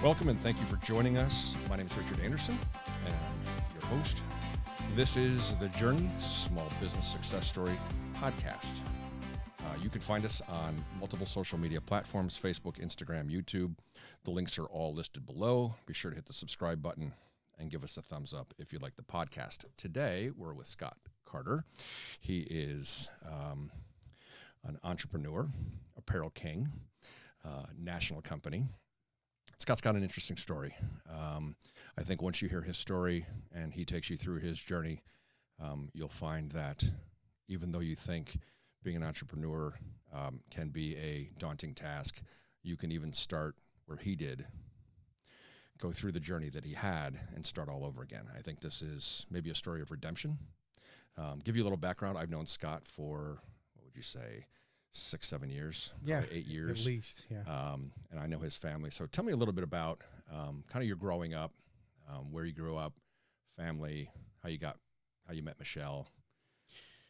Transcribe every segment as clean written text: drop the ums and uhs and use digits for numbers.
Welcome and thank you for joining us. My name is Richard Anderson, and I'm your host. This is the Journey Small Business Success Story podcast. You can find us on multiple social media platforms, Facebook, Instagram, YouTube. The links are all listed below. Be sure to hit the subscribe button and give us a thumbs up if you like the podcast. Today, we're with Scott Carter. He is an entrepreneur, apparel king, national company. Scott's got an interesting story. I think once you hear his story and he takes you through his journey, you'll find that even though you think being an entrepreneur can be a daunting task, you can even start where he did, go through the journey that he had and start all over again. I think this is maybe a story of redemption. Give you a little background. I've known Scott for, what would you say, 6-7 years, yeah, 8 years at least, yeah. And I know his family. So tell me a little bit about kind of your growing up, where you grew up, family, how you met Michelle,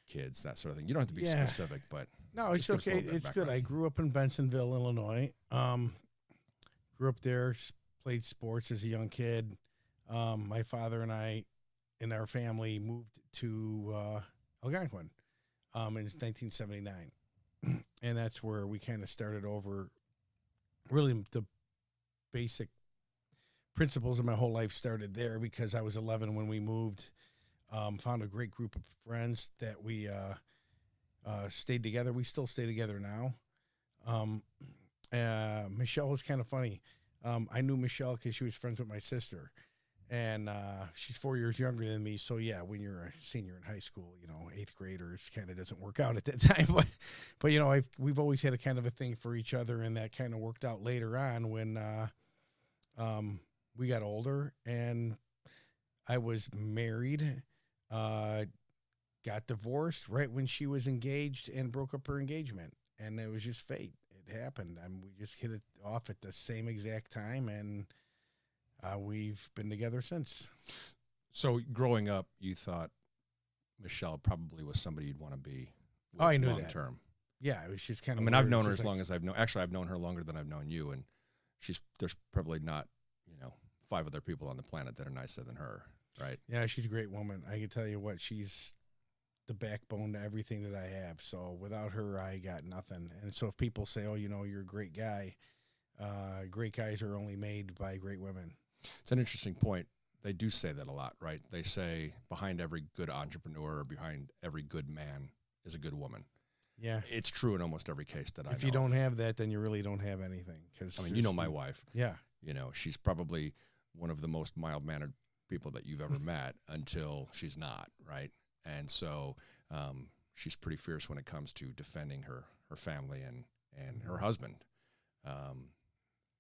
kids, that sort of thing. You don't have to be specific, but no, it's okay. It's good. I grew up in Bensonville, Illinois. Grew up there, played sports as a young kid. My father and I, and our family, moved to Algonquin in 1979. And that's where we kind of started over. Really, the basic principles of my whole life started there because I was 11 when we moved. Found a great group of friends that we stayed together. We still stay together now. Michelle was kind of funny. I knew Michelle because she was friends with my sister. And she's 4 years younger than me. So, yeah, when you're a senior in high school, eighth graders kind of doesn't work out at that time. But we've always had a kind of a thing for each other, and that kind of worked out later on when we got older. And I was married, got divorced right when she was engaged and broke up her engagement. And it was just fate. It happened. We just hit it off at the same exact time, and we've been together since. So growing up, you thought Michelle probably was somebody you'd want to be with I knew long that. term. Yeah, it was just kind of. I mean, I've known her as long as I've known. Actually, I've known her longer than I've known you, and there's probably not 5 other people on the planet that are nicer than her, right? Yeah, she's a great woman. I can tell you what, she's the backbone to everything that I have. So without her, I got nothing. And so if people say, "Oh, you're a great guy," great guys are only made by great women. It's an interesting point. They do say that a lot, right? They say behind every good entrepreneur or behind every good man is a good woman. Yeah. It's true in almost every case that I know. If you don't have that, then you really don't have anything. I mean, my wife. Yeah. She's probably one of the most mild-mannered people that you've ever met until she's not, right? And so she's pretty fierce when it comes to defending her family and her husband.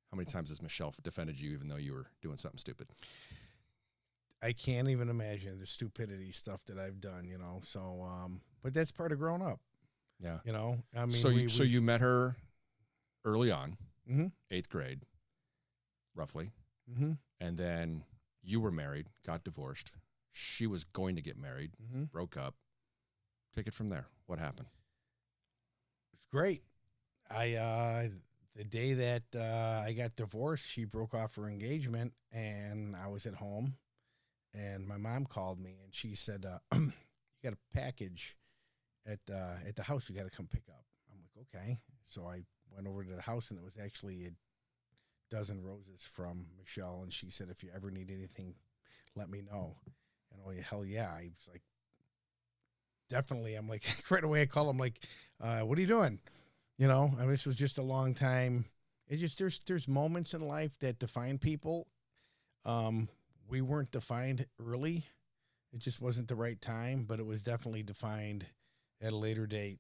How many times has Michelle defended you even though you were doing something stupid? I can't even imagine the stupidity stuff that I've done, So, but that's part of growing up. Yeah. I mean, so you met her early on, mm-hmm. 8th grade, roughly. Mm-hmm. And then you were married, got divorced. She was going to get married, mm-hmm. broke up. Take it from there. What happened? It's great. The day that I got divorced, she broke off her engagement, and I was at home, and my mom called me, and she said, "You got a package at the house. You got to come pick up." I'm like, "Okay." So I went over to the house, and it was actually a dozen roses from Michelle, and she said, "If you ever need anything, let me know." And oh, hell yeah! I was like, definitely. I'm like, right away I call him like, "What are you doing?" This was just a long time. It just, there's moments in life that define people. We weren't defined early. It just wasn't the right time, but it was definitely defined at a later date,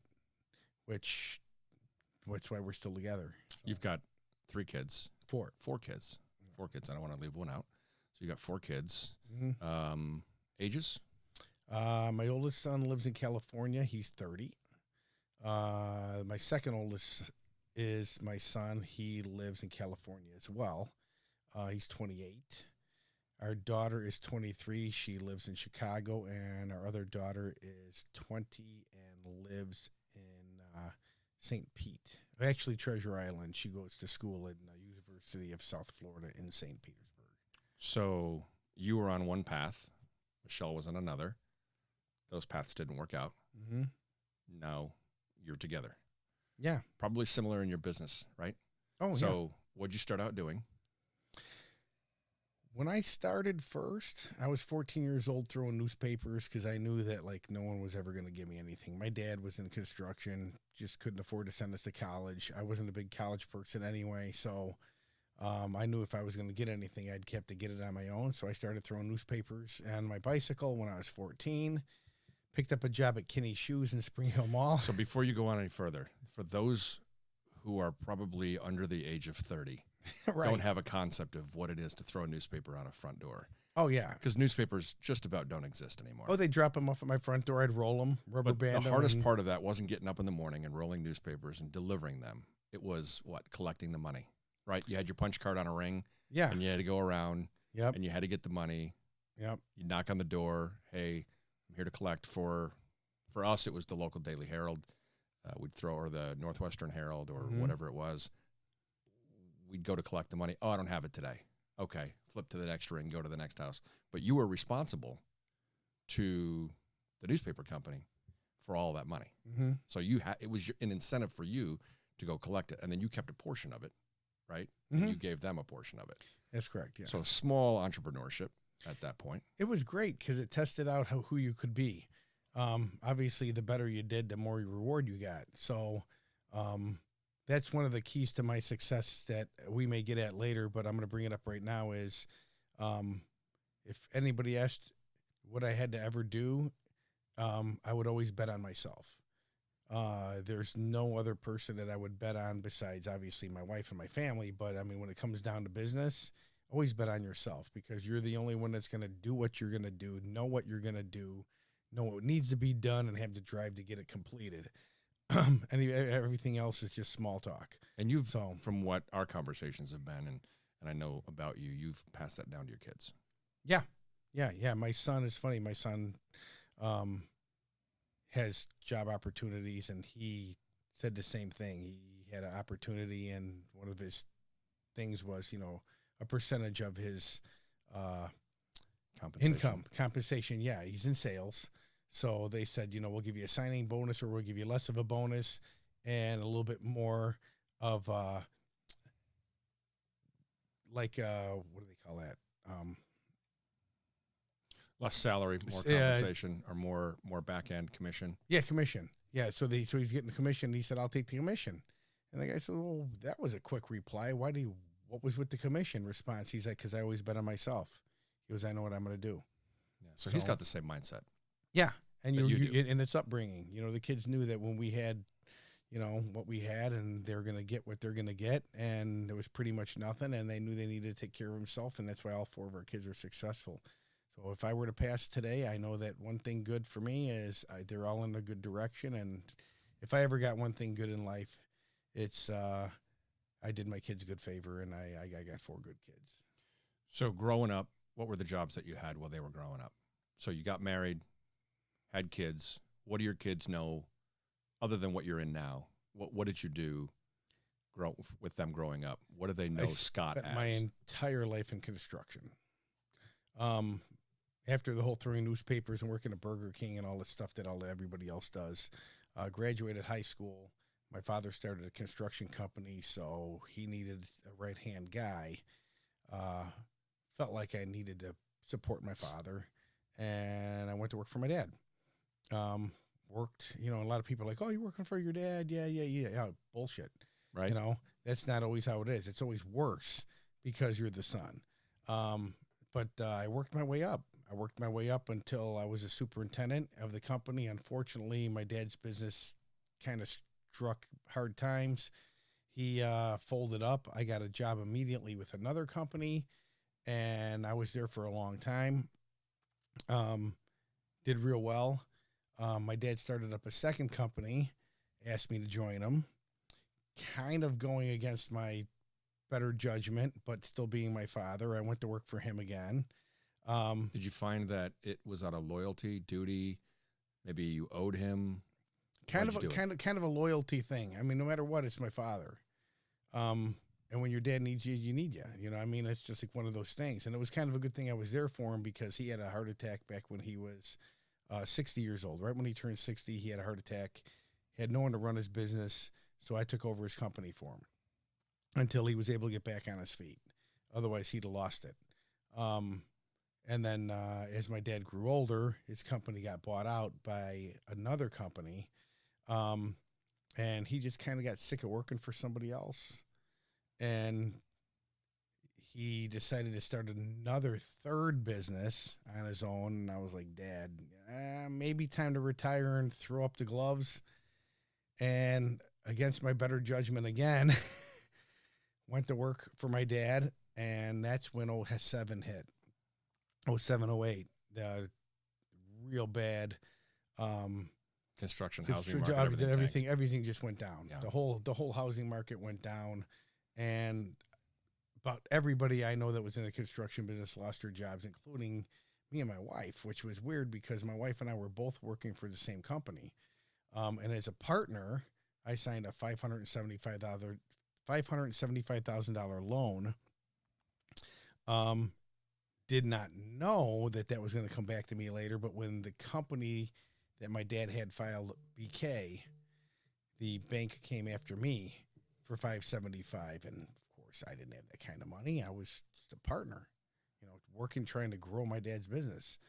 which that's why we're still together. So. You've got 3 kids. 4. 4 kids. 4 kids. I don't want to leave one out. So you got 4 kids. Mm-hmm. Ages? My oldest son lives in California. He's 30. My second oldest is my son. He lives in California as well. He's 28. Our daughter is 23. She lives in Chicago, and our other daughter is 20 and lives in St. Pete. Actually, Treasure Island. She goes to school at University of South Florida in St. Petersburg. So you were on one path. Michelle was on another. Those paths didn't work out. Mm-hmm. Now you're together. Yeah. Probably similar in your business, right? Oh, yeah. So what'd you start out doing? When I started first, I was 14 years old throwing newspapers because I knew that like no one was ever going to give me anything. My dad was in construction, just couldn't afford to send us to college. I wasn't a big college person anyway, so I knew if I was going to get anything, I'd have to get it on my own. So I started throwing newspapers on my bicycle when I was 14. Picked up a job at Kinney Shoes in Spring Hill Mall. So before you go on any further, for those who are probably under the age of 30, Right. don't have a concept of what it is to throw a newspaper on a front door. Oh, yeah. Because newspapers just about don't exist anymore. Oh, they drop them off at my front door. I'd roll them, rubber But band them. the hardest part of that wasn't getting up in the morning and rolling newspapers and delivering them. It was, collecting the money, right? You had your punch card on a ring. Yeah. And you had to go around. Yep. And you had to get the money. Yep. You knock on the door. Hey, I'm here to collect for us, it was the local Daily Herald. We'd throw, or the Northwestern Herald, or whatever it was. We'd go to collect the money. Oh, I don't have it today. Okay, flip to the next ring, go to the next house. But you were responsible to the newspaper company for all that money. Mm-hmm. So it was an incentive for you to go collect it, and then you kept a portion of it, right? Mm-hmm. And you gave them a portion of it. That's correct, yeah. So small entrepreneurship at that point. It was great because it tested out who you could be. Obviously, the better you did, the more reward you got. So that's one of the keys to my success that we may get at later, but I'm going to bring it up right now is if anybody asked what I had to ever do, I would always bet on myself. There's no other person that I would bet on besides obviously my wife and my family. But I mean, when it comes down to business, always bet on yourself because you're the only one that's going to do what you're going to do, know what you're going to do, know what needs to be done, and have the drive to get it completed. And everything else is just small talk. And from what our conversations have been, and I know about you, you've passed that down to your kids. Yeah. My son is funny. My son has job opportunities, and he said the same thing. He had an opportunity, and one of his things was, a percentage of his compensation. Yeah, he's in sales. So they said, we'll give you a signing bonus, or we'll give you less of a bonus and a little bit more of what do they call that? Less salary, more compensation, or more back end commission. Yeah, commission. Yeah, so he's getting the commission. He said, "I'll take the commission." And the guy said, "Well, that was a quick reply. What was with the commission response?" He's like, "Because I always bet on myself." He goes, "I know what I'm going to do." Yeah, so he's got the same mindset. Yeah, and and it's upbringing. The kids knew that when we had, what we had, and they're going to get what they're going to get, and there was pretty much nothing, and they knew they needed to take care of themselves, and that's why all four of our kids are successful. So if I were to pass today, I know that one thing good for me is they're all in a good direction, and if I ever got one thing good in life, it's I did my kids a good favor, and I got four good kids. So growing up, what were the jobs that you had while they were growing up? So you got married, had kids. What do your kids know other than what you're in now? What did you do with them growing up? What do they know Scott as? My entire life in construction. After the whole throwing newspapers and working at Burger King and all the stuff that everybody else does, graduated high school. My father started a construction company, so he needed a right-hand guy. Felt like I needed to support my father, and I went to work for my dad. Worked, a lot of people are like, "Oh, you're working for your dad?" Yeah. Bullshit. Right. That's not always how it is. It's always worse because you're the son. But I worked my way up. I worked my way up until I was a superintendent of the company. Unfortunately, my dad's business kind of struck hard times. He folded up. I got a job immediately with another company, and I was there for a long time. Did real well. My dad started up a second company, asked me to join him, kind of going against my better judgment, but still being my father. I went to work for him again. Did you find that it was out of loyalty, duty? Maybe you owed him? Kind of a loyalty thing. I mean, no matter what, it's my father. And when your dad needs you, you need you. You know, I mean, it's just like one of those things. And it was kind of a good thing I was there for him because he had a heart attack back when he was 60 years old. Right when he turned 60, he had a heart attack. He had no one to run his business, so I took over his company for him until he was able to get back on his feet. Otherwise, he'd have lost it. And then as my dad grew older, his company got bought out by another company, and he just kind of got sick of working for somebody else. And he decided to start another third business on his own. And I was like, Dad, maybe time to retire and throw up the gloves. And against my better judgment again, went to work for my dad. And that's when 07 hit. 07, 08, the real bad construction housing market, everything just went down. Yeah. The whole housing market went down, and about everybody I know that was in the construction business lost their jobs, including me and my wife, which was weird because my wife and I were both working for the same company. And as a partner, I signed a $575,000 loan. Did not know that was going to come back to me later, but when the company that my dad had filed BK, the bank came after me for $575, and of course I didn't have that kind of money. I was just a partner, you know, working, trying to grow my dad's business.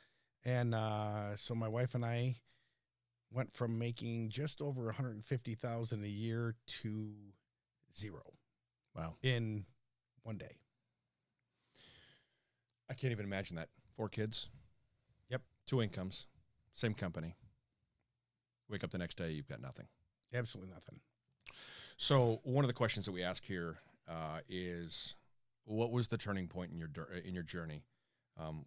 And so my wife and I went from making just over $150,000 a year to zero. Wow. In one day. I can't even imagine that. 4 kids. Yep. 2 incomes. Same company. Wake up the next day, you've got nothing. Absolutely nothing. So one of the questions that we ask here is, what was the turning point in your journey?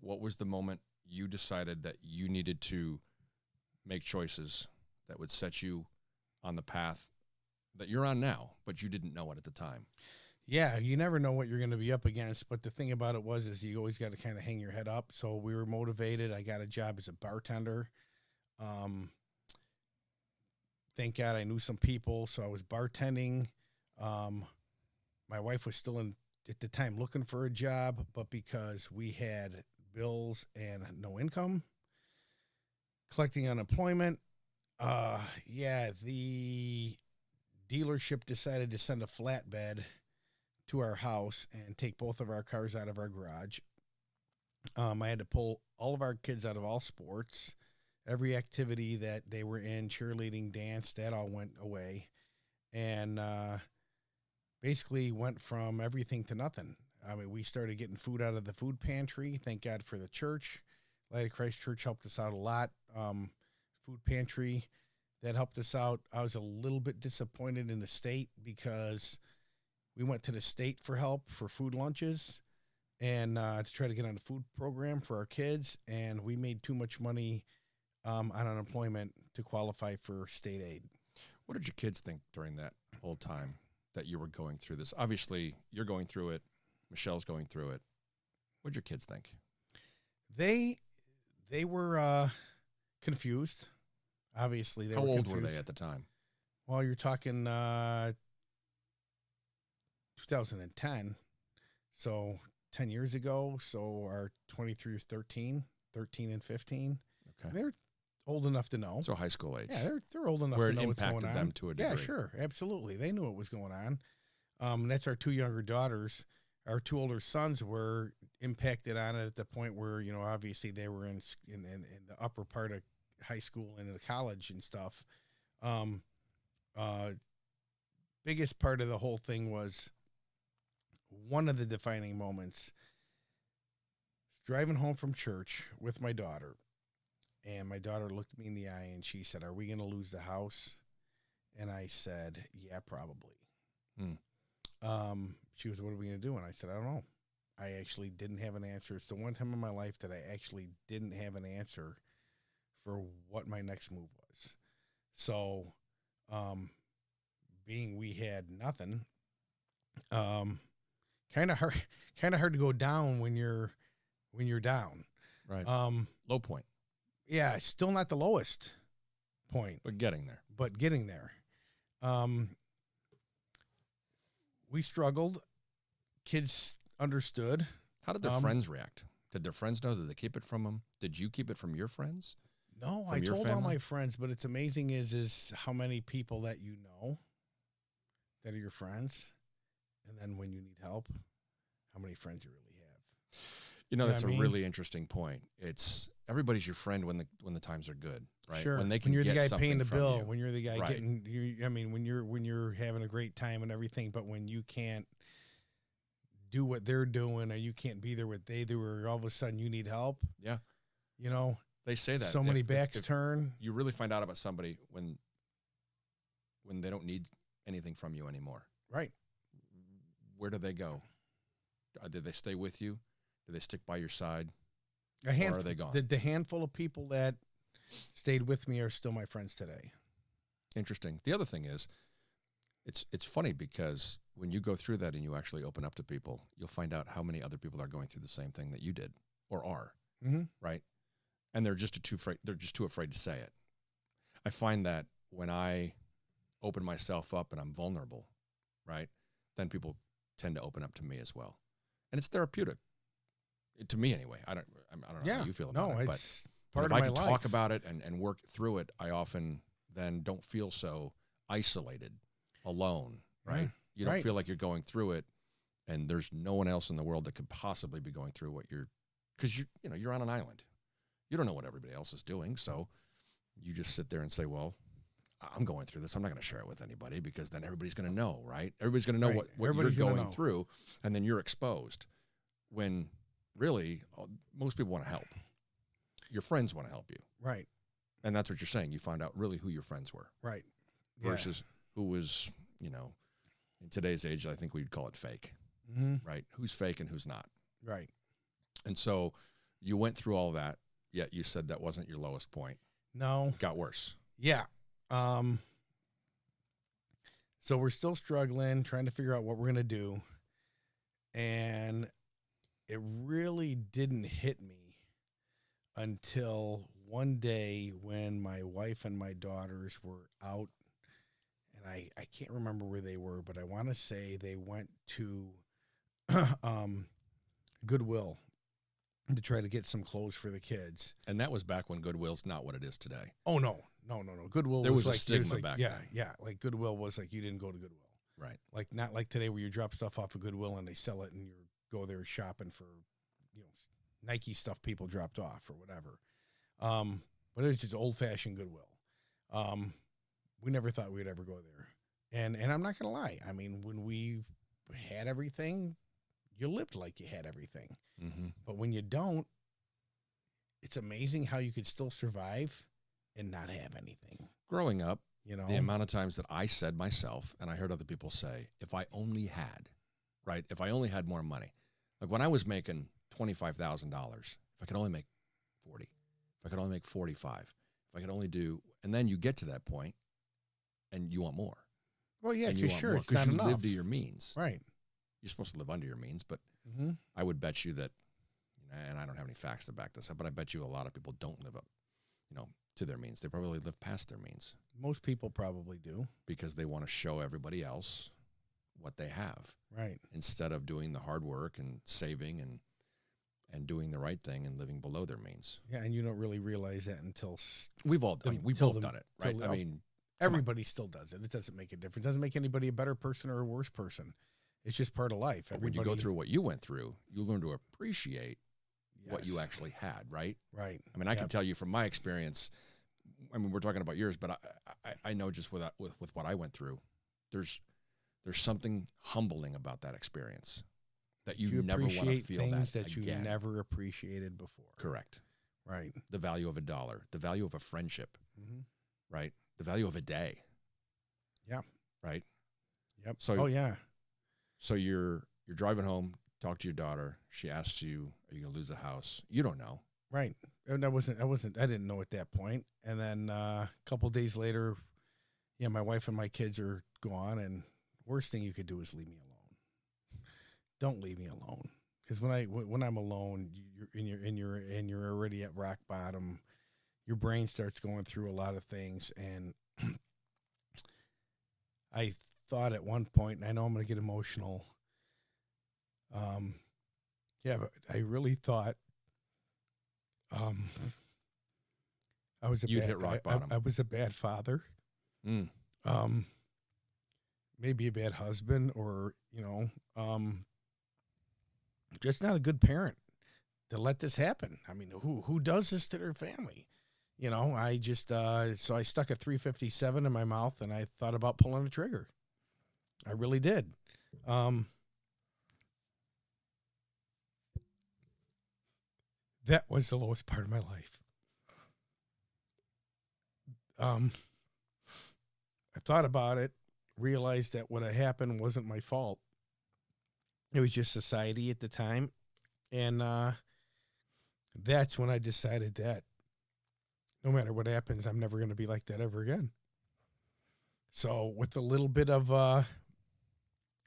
What was the moment you decided that you needed to make choices that would set you on the path that you're on now, but you didn't know it at the time? Yeah, you never know what you're going to be up against, but the thing about it is you always got to kind of hang your head up. So we were motivated. I got a job as a bartender. Thank God I knew some people, so I was bartending. My wife was still at the time looking for a job, but because we had bills and no income, collecting unemployment, the dealership decided to send a flatbed to our house and take both of our cars out of our garage. I had to pull all of our kids out of all sports, every activity that they were in, cheerleading, dance, that all went away. And basically went from everything to nothing. I mean, we started getting food out of the food pantry. Thank God for the church. Light of Christ Church helped us out a lot. Food pantry, that helped us out. I was a little bit disappointed in the state because we went to the state for help for food lunches and to try to get on the food program for our kids. And we made too much money on unemployment to qualify for state aid. What did your kids think during that whole time that you were going through this? Obviously, you're going through it. Michelle's going through it. What did your kids think? They were confused. Obviously, they were confused. How old were they at the time? Well, you're talking 2010, so 10 years ago. So our 23 is 13 and 15. Okay. They're old enough to know. So high school age. Yeah, they're old enough to know what's going on. Where it impacted them to a degree. Yeah, sure. Absolutely. They knew what was going on. That's our 2 younger daughters. Our 2 older sons were impacted on it at the point where, you know, obviously they were in the upper part of high school and into college and stuff. Biggest part of the whole thing was one of the defining moments, driving home from church with my daughter. And my daughter looked me in the eye and she said, "Are we going to lose the house?" And I said, "Yeah, probably." She was, "What are we going to do?" And I said, "I don't know." I actually didn't have an answer. It's the one time in my life that I actually didn't have an answer for what my next move was. So, being we had nothing, kind of hard to go down when you're down. Right. Low point. Yeah, still not the lowest point, but getting there. We struggled. kids understood. How did their friends react? Did their friends know? Did they keep it from them? Did you keep it from your friends? No, I told all my friends, but it's amazing is how many people that you know that are your friends. And then when you need help, how many friends you really have. You know, that's a really interesting point. It's everybody's your friend when the times are good, right? Sure. When they can you're get the guy paying the bill, you. when you're the guy right. getting you. I mean, when you're having a great time and everything, but when you can't do what they're doing, or you can't be there what they do, or all of a sudden you need help. Yeah. You know, they say that so many backs turn. You really find out about somebody when they don't need anything from you anymore. Right. Where do they go? Did they stay with you? Do they stick by your side? Or are they gone? The handful of people that stayed with me are still my friends today. Interesting. The other thing is, it's funny because when you go through that and you actually open up to people, you'll find out how many other people are going through the same thing that you did or are, right? And they're just too afraid to say it. I find that when I open myself up and I'm vulnerable, right, then people tend to open up to me as well, and it's therapeutic. To me, anyway. I don't know how you feel about it, but part if of I my can life. talk about it and work through it, I often then don't feel so isolated, alone, right? You don't feel like you're going through it, and there's no one else in the world that could possibly be going through what because you're on an island. You don't know what everybody else is doing, so you just sit there and say, well, I'm going through this. I'm not going to share it with anybody because then everybody's going to know, right? Everybody's going to know what you're going through, and then you're exposed. When really, most people want to help. Your friends want to help you. Right. And that's what you're saying. You found out really who your friends were. Right. Versus who was, in today's age, I think we'd call it fake. Right? Who's fake and who's not. Right. And so you went through all that, yet you said that wasn't your lowest point. No. It got worse. Yeah. So we're still struggling, trying to figure out what we're going to do. And it really didn't hit me until one day when my wife and my daughters were out, and I can't remember where they were, but I want to say they went to Goodwill to try to get some clothes for the kids. And that was back when Goodwill's not what it is today. Oh, no. Goodwill there was like, a stigma back then. Yeah. Like Goodwill was like you didn't go to Goodwill. Right. Like not like today where you drop stuff off of Goodwill and they sell it and you go there shopping for, Nike stuff people dropped off or whatever. But it was just old-fashioned Goodwill. We never thought we'd ever go there. And I'm not going to lie. I mean, when we had everything, you lived like you had everything. But when you don't, it's amazing how you could still survive and not have anything. Growing up, the amount of times that I said myself, and I heard other people say, if I only had, right? If I only had more money. Like when I was making $25,000, if I could only make 40, if I could only make 45, if I could only do, and then you get to that point and you want more. Well, yeah, because sure, it's because not you enough. live to your means. Right. You're supposed to live under your means, but I would bet you that, and I don't have any facts to back this up, but I bet you a lot of people don't live up, to their means. They probably live past their means. Most people probably do. Because they want to show everybody else what they have. Right. Instead of doing the hard work and saving and doing the right thing and living below their means. Yeah, and you don't really realize that until we've all done it, right? I mean, everybody still does it. It doesn't make a difference. It doesn't make anybody a better person or a worse person. It's just part of life. But when you go through what you went through, you learn to appreciate what you actually had, right? Right. I mean, I can tell you from my experience, I mean, we're talking about yours, but I know just with what I went through, there's something humbling about that experience that you never want to feel things that you again. Never appreciated before. Correct. Right. The value of $1, the value of a friendship, right? The value of a day. Yeah. Right. Yep. So, yeah. So you're driving home, talk to your daughter. She asks you, "Are you gonna lose the house?" You don't know. Right. And I didn't know at that point. And then a couple of days later, my wife and my kids are gone, and worst thing you could do is leave me alone. Don't leave me alone. Because when I'm alone, you're already at rock bottom. Your brain starts going through a lot of things, and I thought at one point, and I know I'm going to get emotional, Yeah, but I really thought I was You'd hit rock bottom. I was a bad father. Mm. Maybe a bad husband, or just not a good parent to let this happen. I mean, who does this to their family? I just so I stuck a 357 in my mouth and I thought about pulling the trigger. I really did. That was the lowest part of my life. I thought about it, realized that what had happened wasn't my fault. It was just society at the time. And that's when I decided that no matter what happens, I'm never going to be like that ever again. So with a little bit of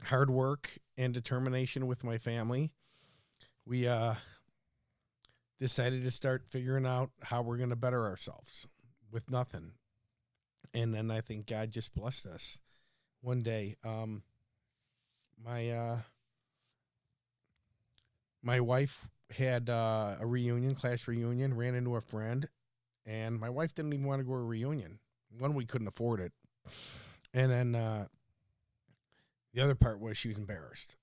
hard work and determination with my family, we decided to start figuring out how we're going to better ourselves with nothing. And then I think God just blessed us. One day, my wife had a reunion, class reunion, ran into a friend, and my wife didn't even want to go to a reunion. One, we couldn't afford it. And then the other part was she was embarrassed,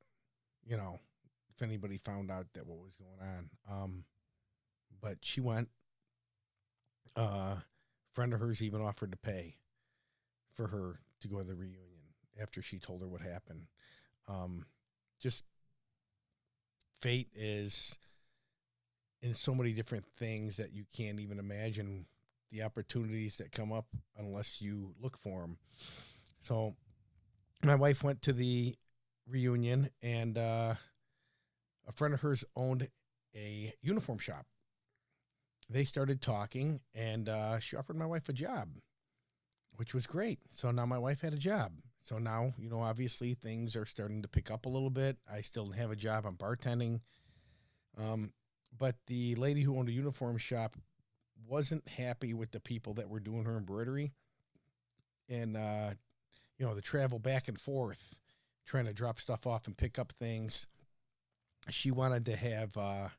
if anybody found out that what was going on. But she went. A friend of hers even offered to pay for her to go to the reunion after she told her what happened. Just fate is in so many different things that you can't even imagine the opportunities that come up unless you look for them. So my wife went to the reunion, and a friend of hers owned a uniform shop. They started talking, and she offered my wife a job, which was great. So now my wife had a job. So now, obviously things are starting to pick up a little bit. I still have a job. I'm bartending. But the lady who owned a uniform shop wasn't happy with the people that were doing her embroidery. And, the travel back and forth, trying to drop stuff off and pick up things. She wanted to have a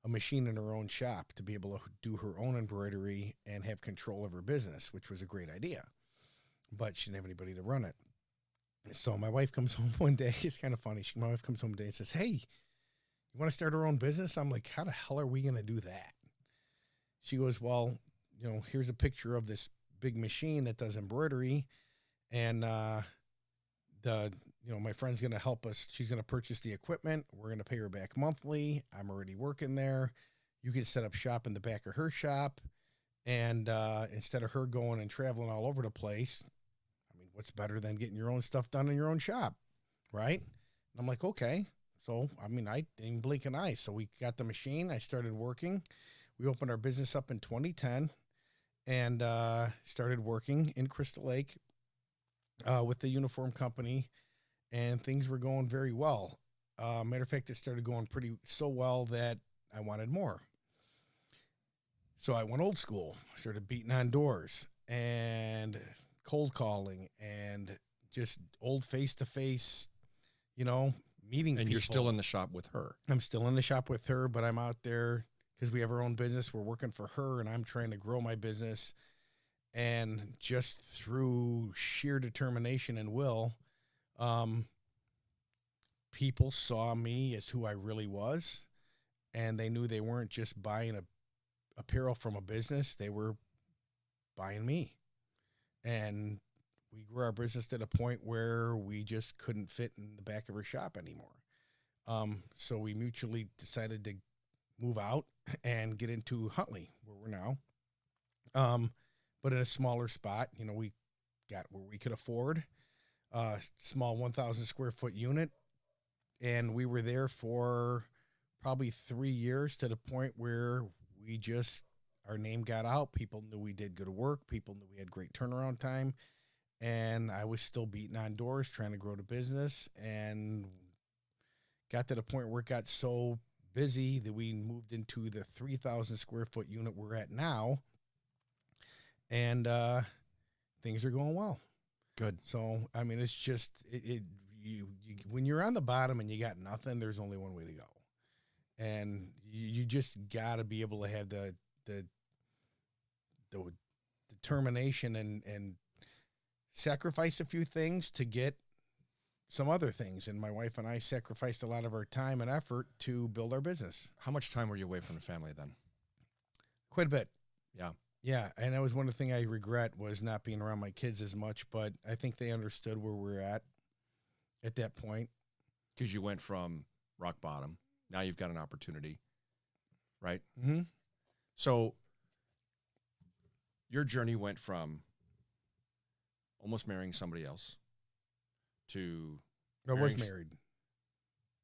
machine in her own shop to be able to do her own embroidery and have control of her business, which was a great idea. But she didn't have anybody to run it. So my wife comes home one day. It's kind of funny. My wife comes home one day and says, "Hey, you want to start our own business?" I'm like, "How the hell are we going to do that?" She goes, "Well, here's a picture of this big machine that does embroidery. And my friend's going to help us. She's going to purchase the equipment. We're going to pay her back monthly. I'm already working there. You can set up shop in the back of her shop. And instead of her going and traveling all over the place, what's better than getting your own stuff done in your own shop, right?" And I'm like, okay. So, I didn't even blink an eye. So we got the machine. I started working. We opened our business up in 2010 and started working in Crystal Lake with the uniform company, and things were going very well. Matter of fact, it started going so well that I wanted more. So I went old school, started beating on doors and cold calling and just old face-to-face, meeting people. And you're still in the shop with her. I'm still in the shop with her, but I'm out there because we have our own business. We're working for her, and I'm trying to grow my business. And just through sheer determination and will, people saw me as who I really was, and they knew they weren't just buying apparel from a business. They were buying me. And we grew our business to the point where we just couldn't fit in the back of her shop anymore. So we mutually decided to move out and get into Huntley, where we're now. But in a smaller spot, we got where we could afford a small 1,000 square foot unit. And we were there for probably 3 years, to the point where our name got out. People knew we did good work. People knew we had great turnaround time. And I was still beating on doors, trying to grow the business, and got to the point where it got so busy that we moved into the 3,000 square foot unit we're at now. And things are going well. Good. So, it's just, when you're on the bottom and you got nothing, there's only one way to go. And you just got to be able to have the determination and sacrifice a few things to get some other things. And my wife and I sacrificed a lot of our time and effort to build our business. How much time were you away from the family then? Quite a bit. Yeah. Yeah. And that was one of the things I regret, was not being around my kids as much, but I think they understood where we're at that point. Because you went from rock bottom. Now you've got an opportunity, right? Mm-hmm. So your journey went from almost marrying somebody else to... I was married.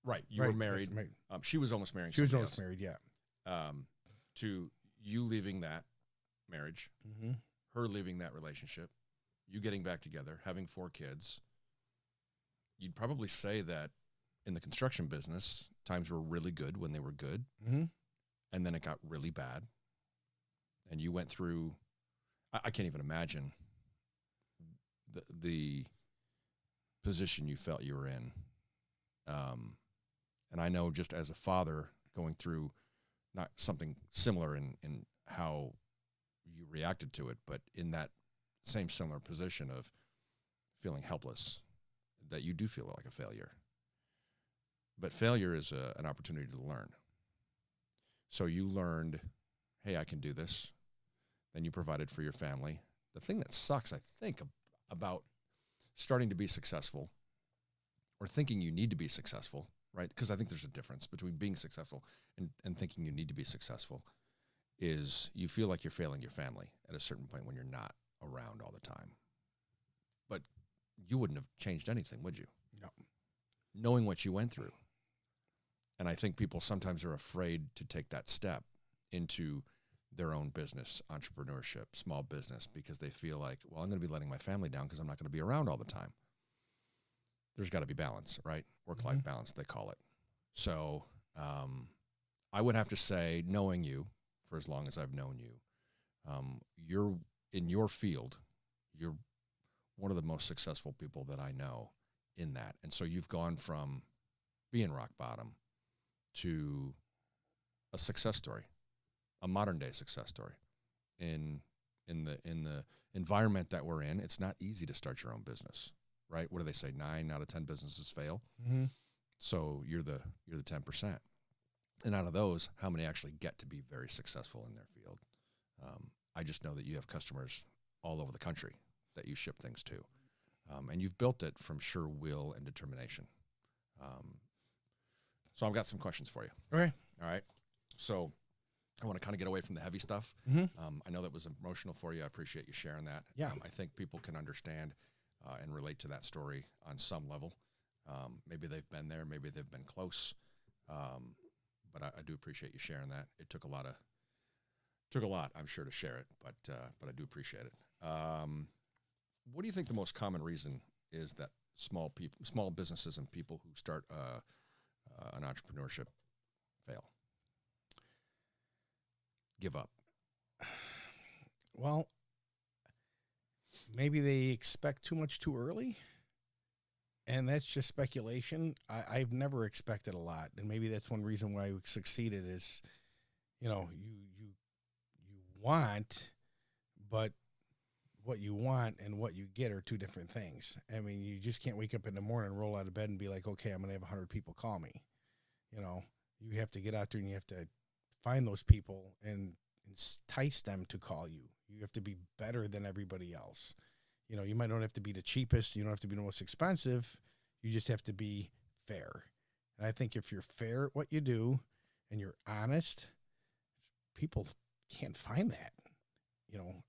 Right. You were married. She was almost marrying somebody else. She was almost married, yeah. To you leaving that marriage, mm-hmm. her leaving that relationship, you getting back together, having 4 kids. You'd probably say that in the construction business, times were really good when they were good, mm-hmm. and then it got really bad. And you went through, I can't even imagine the position you felt you were in. And I know, just as a father going through not something similar in how you reacted to it, but in that same similar position of feeling helpless, that you do feel like a failure. But failure is an opportunity to learn. So you learned, hey, I can do this. Then you provided for your family. The thing that sucks, I think, about starting to be successful, or thinking you need to be successful, right? Because I think there's a difference between being successful and thinking you need to be successful, is you feel like you're failing your family at a certain point when you're not around all the time. But you wouldn't have changed anything, would you? No. Knowing what you went through. And I think people sometimes are afraid to take that step into their own business, entrepreneurship, small business, because they feel like, well, I'm going to be letting my family down because I'm not going to be around all the time. There's got to be balance, right? Work-life mm-hmm. balance, they call it. So I would have to say, knowing you for as long as I've known you, you're in your field, you're one of the most successful people that I know in that. And so you've gone from being rock bottom to a success story, a modern day success story. In the environment that we're in, it's not easy to start your own business, right? What do they say? 9 out of 10 businesses fail. Mm-hmm. So you're the 10%. And out of those, how many actually get to be very successful in their field? I just know that you have customers all over the country that you ship things to. And you've built it from sheer will and determination. So I've got some questions for you. Okay. All right. So I want to kind of get away from the heavy stuff. Mm-hmm. I know that was emotional for you. I appreciate you sharing that. Yeah. I think people can understand and relate to that story on some level. Maybe they've been there. Maybe they've been close. But I do appreciate you sharing that. It took a lot, I'm sure, to share it, but I do appreciate it. What do you think the most common reason is that small businesses and people who start an entrepreneurship fail? Give up? Well, maybe they expect too much too early. And that's just speculation. I've never expected a lot, and maybe that's one reason why we succeeded is, you want, but what you want and what you get are two different things. I mean, you just can't wake up in the morning, roll out of bed, and be like, okay, I'm going to have 100 people call me. You have to get out there and you have to find those people and entice them to call you. You have to be better than everybody else. You might not have to be the cheapest. You don't have to be the most expensive. You just have to be fair. And I think if you're fair at what you do and you're honest, people can't find that.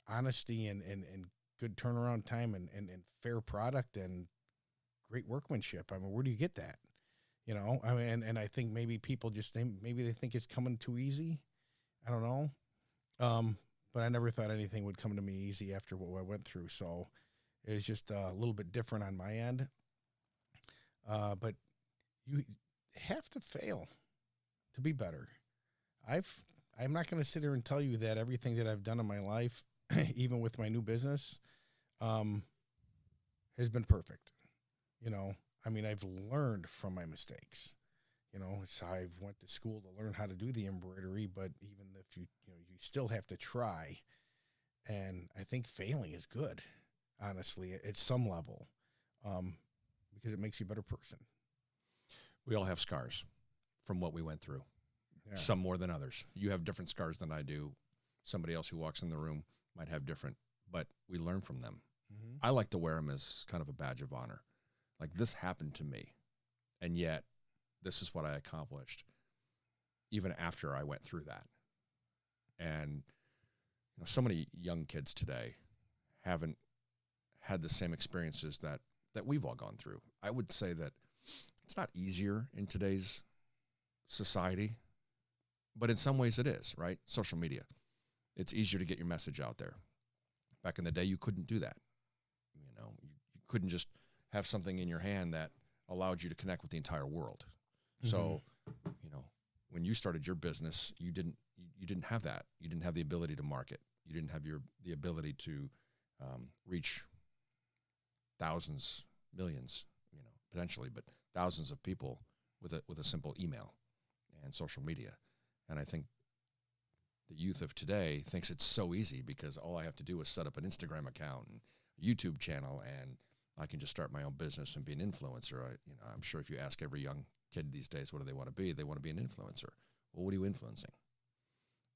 Honesty and good turnaround time and fair product and great workmanship. I mean, where do you get that? And I think maybe people maybe they think it's coming too easy. I don't know. But I never thought anything would come to me easy after what I went through. So it was just a little bit different on my end. But you have to fail to be better. I'm not going to sit here and tell you that everything that I've done in my life, even with my new business, has been perfect. I mean, I've learned from my mistakes. It's how I went to school to learn how to do the embroidery, but even if you still have to try. And I think failing is good, honestly, at some level, because it makes you a better person. We all have scars from what we went through, some more than others. You have different scars than I do. Somebody else who walks in the room might have different, but we learn from them. Mm-hmm. I like to wear them as kind of a badge of honor. Like, this happened to me, and yet this is what I accomplished even after I went through that. And so many young kids today haven't had the same experiences that we've all gone through. I would say that it's not easier in today's society, but in some ways it is, right? Social media. It's easier to get your message out there. Back in the day, you couldn't do that. You couldn't just have something in your hand that allowed you to connect with the entire world. Mm-hmm. So, when you started your business, you didn't have that. You didn't have the ability to market. You didn't have the ability to reach thousands, millions, potentially, but thousands of people with a simple email and social media. And I think the youth of today thinks it's so easy because all I have to do is set up an Instagram account and a YouTube channel, and I can just start my own business and be an influencer. I'm sure if you ask every young kid these days, what do they want to be? They want to be an influencer. Well, what are you influencing?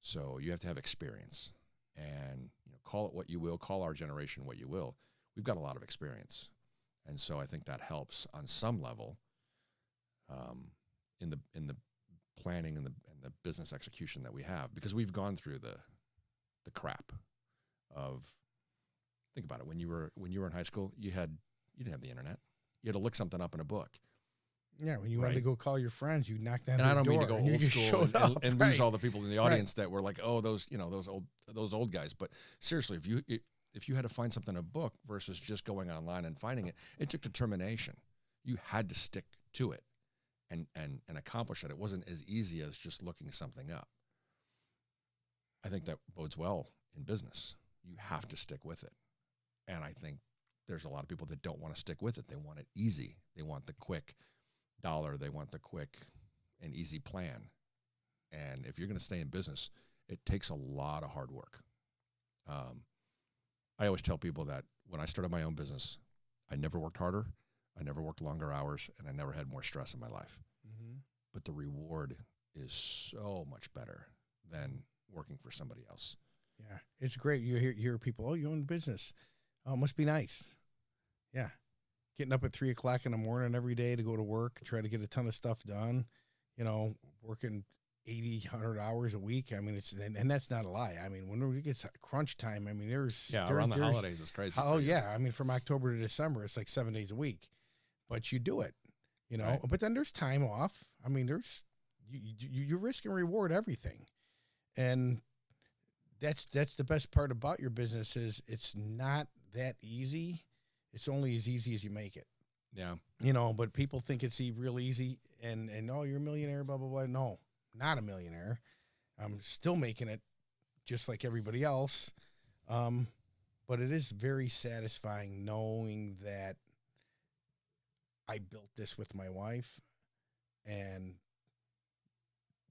So you have to have experience, and call it what you will, call our generation what you will. We've got a lot of experience. And so I think that helps on some level in the planning and the business execution that we have, because we've gone through the crap of, think about it, when you were in high school, you didn't have the internet. You had to look something up in a book. Yeah, when you wanted to go call your friends, you knocked down their door. And I don't mean to go old school and right. lose all the people in the audience that were like, oh, those old guys. But seriously, if you had to find something in a book versus just going online and finding it, it took determination. You had to stick to it and accomplish it. It wasn't as easy as just looking something up. I think that bodes well in business. You have to stick with it. And I think there's a lot of people that don't want to stick with it. They want it easy. They want the quick dollar. They want the quick and easy plan. And if you're going to stay in business, it takes a lot of hard work. I always tell people that when I started my own business, I never worked harder, I never worked longer hours, and I never had more stress in my life. Mm-hmm. But the reward is so much better than working for somebody else. Yeah, it's great. You hear people, oh, you own a business. Oh, it must be nice. Yeah. Getting up at 3 o'clock in the morning every day to go to work, try to get a ton of stuff done, working 80, 100 hours a week. I mean, and that's not a lie. I mean, when it gets crunch time, I mean, around the holidays, it's crazy. Oh, yeah. I mean, from October to December, it's like 7 days a week, but you do it, right. But then there's time off. I mean, you risk and reward everything. And that's the best part about your business is it's not that easy. It's only as easy as you make it. Yeah. But people think it's real easy and oh, you're a millionaire, blah, blah, blah. No, not a millionaire. I'm still making it just like everybody else. But it is very satisfying knowing that I built this with my wife, and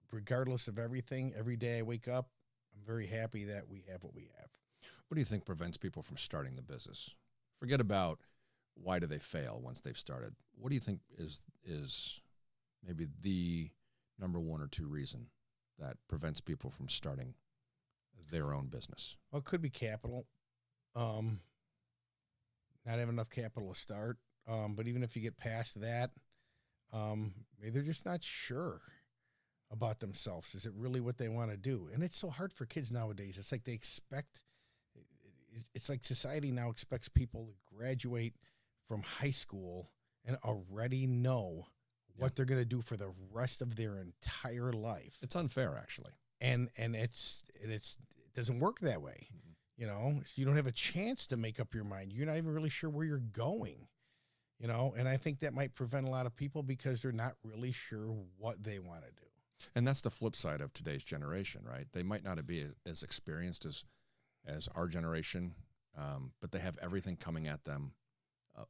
regardless of everything, every day I wake up, I'm very happy that we have what we have. What do you think prevents people from starting the business? Forget about why do they fail once they've started. What do you think is maybe the number one or two reason that prevents people from starting their own business? Well, it could be capital. Not have enough capital to start. But even if you get past that, maybe they're just not sure about themselves. Is it really what they want to do? And it's so hard for kids nowadays. It's like it's like society now expects people to graduate from high school and already know what they're going to do for the rest of their entire life. It's unfair, actually. And it doesn't work that way. Mm-hmm. So you don't have a chance to make up your mind. You're not even really sure where you're going, and I think that might prevent a lot of people because they're not really sure what they want to do. And that's the flip side of today's generation, right? They might not be as experienced as our generation, but they have everything coming at them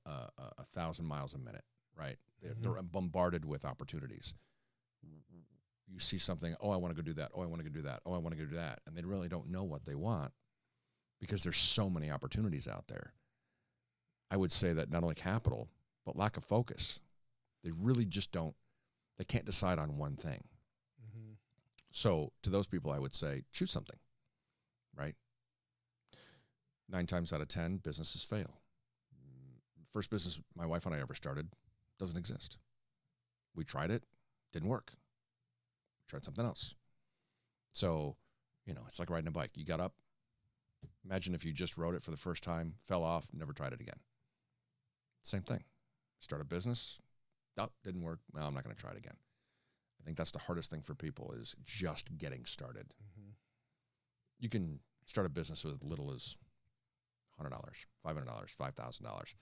1,000 miles a minute, right? They're bombarded with opportunities. You see something, oh, I want to go do that. Oh, I want to go do that. Oh, I want to go do that. And they really don't know what they want because there's so many opportunities out there. I would say that not only capital, but lack of focus. They really just they can't decide on one thing. Mm-hmm. So to those people, I would say, choose something, right? 9 times out of 10, businesses fail. First business my wife and I ever started doesn't exist. We tried it, didn't work. Tried something else. So, it's like riding a bike. You got up. Imagine if you just rode it for the first time, fell off, never tried it again. Same thing. Start a business. Oh, didn't work. Well, I'm not going to try it again. I think that's the hardest thing for people is just getting started. Mm-hmm. You can start a business with as little as $100, $500, $5,000.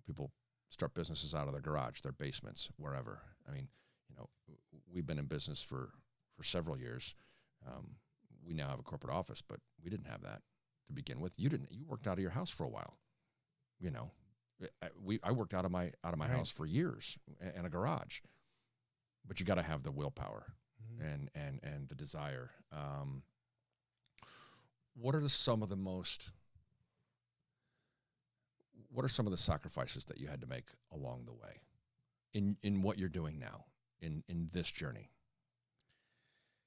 People start businesses out of their garage, their basements, wherever. I mean, we've been in business for several years. We now have a corporate office, but we didn't have that to begin with. You didn't. You worked out of your house for a while. I worked out of my right. house for years in a garage. But you got to have the willpower mm-hmm. and the desire. What are some of the sacrifices that you had to make along the way in what you're doing now, in this journey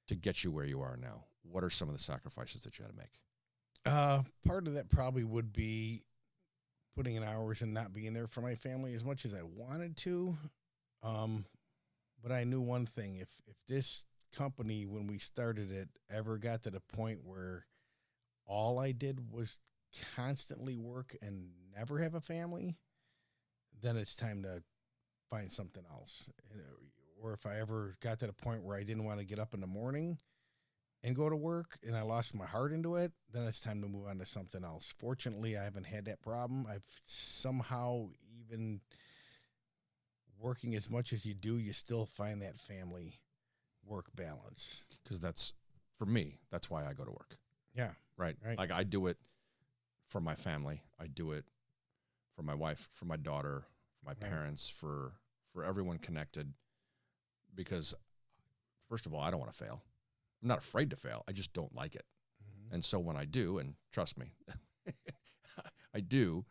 to get you where you are now? What are some of the sacrifices that you had to make? Part of that probably would be putting in hours and not being there for my family as much as I wanted to. But I knew one thing, if this company, when we started it, ever got to the point where all I did was constantly work and never have a family, then it's time to find something else. Or if I ever got to the point where I didn't want to get up in the morning and go to work and I lost my heart into it, then it's time to move on to something else. Fortunately, I haven't had that problem. I've somehow, even working as much as you do, you still find that family work balance. Because that's, for me, that's why I go to work. Yeah. Right. Like I do it for my family. I do it for my wife, for my daughter, for my parents, for everyone connected. Because, first of all, I don't want to fail. I'm not afraid to fail. I just don't like it. Mm-hmm. And so when I do, and trust me, I do,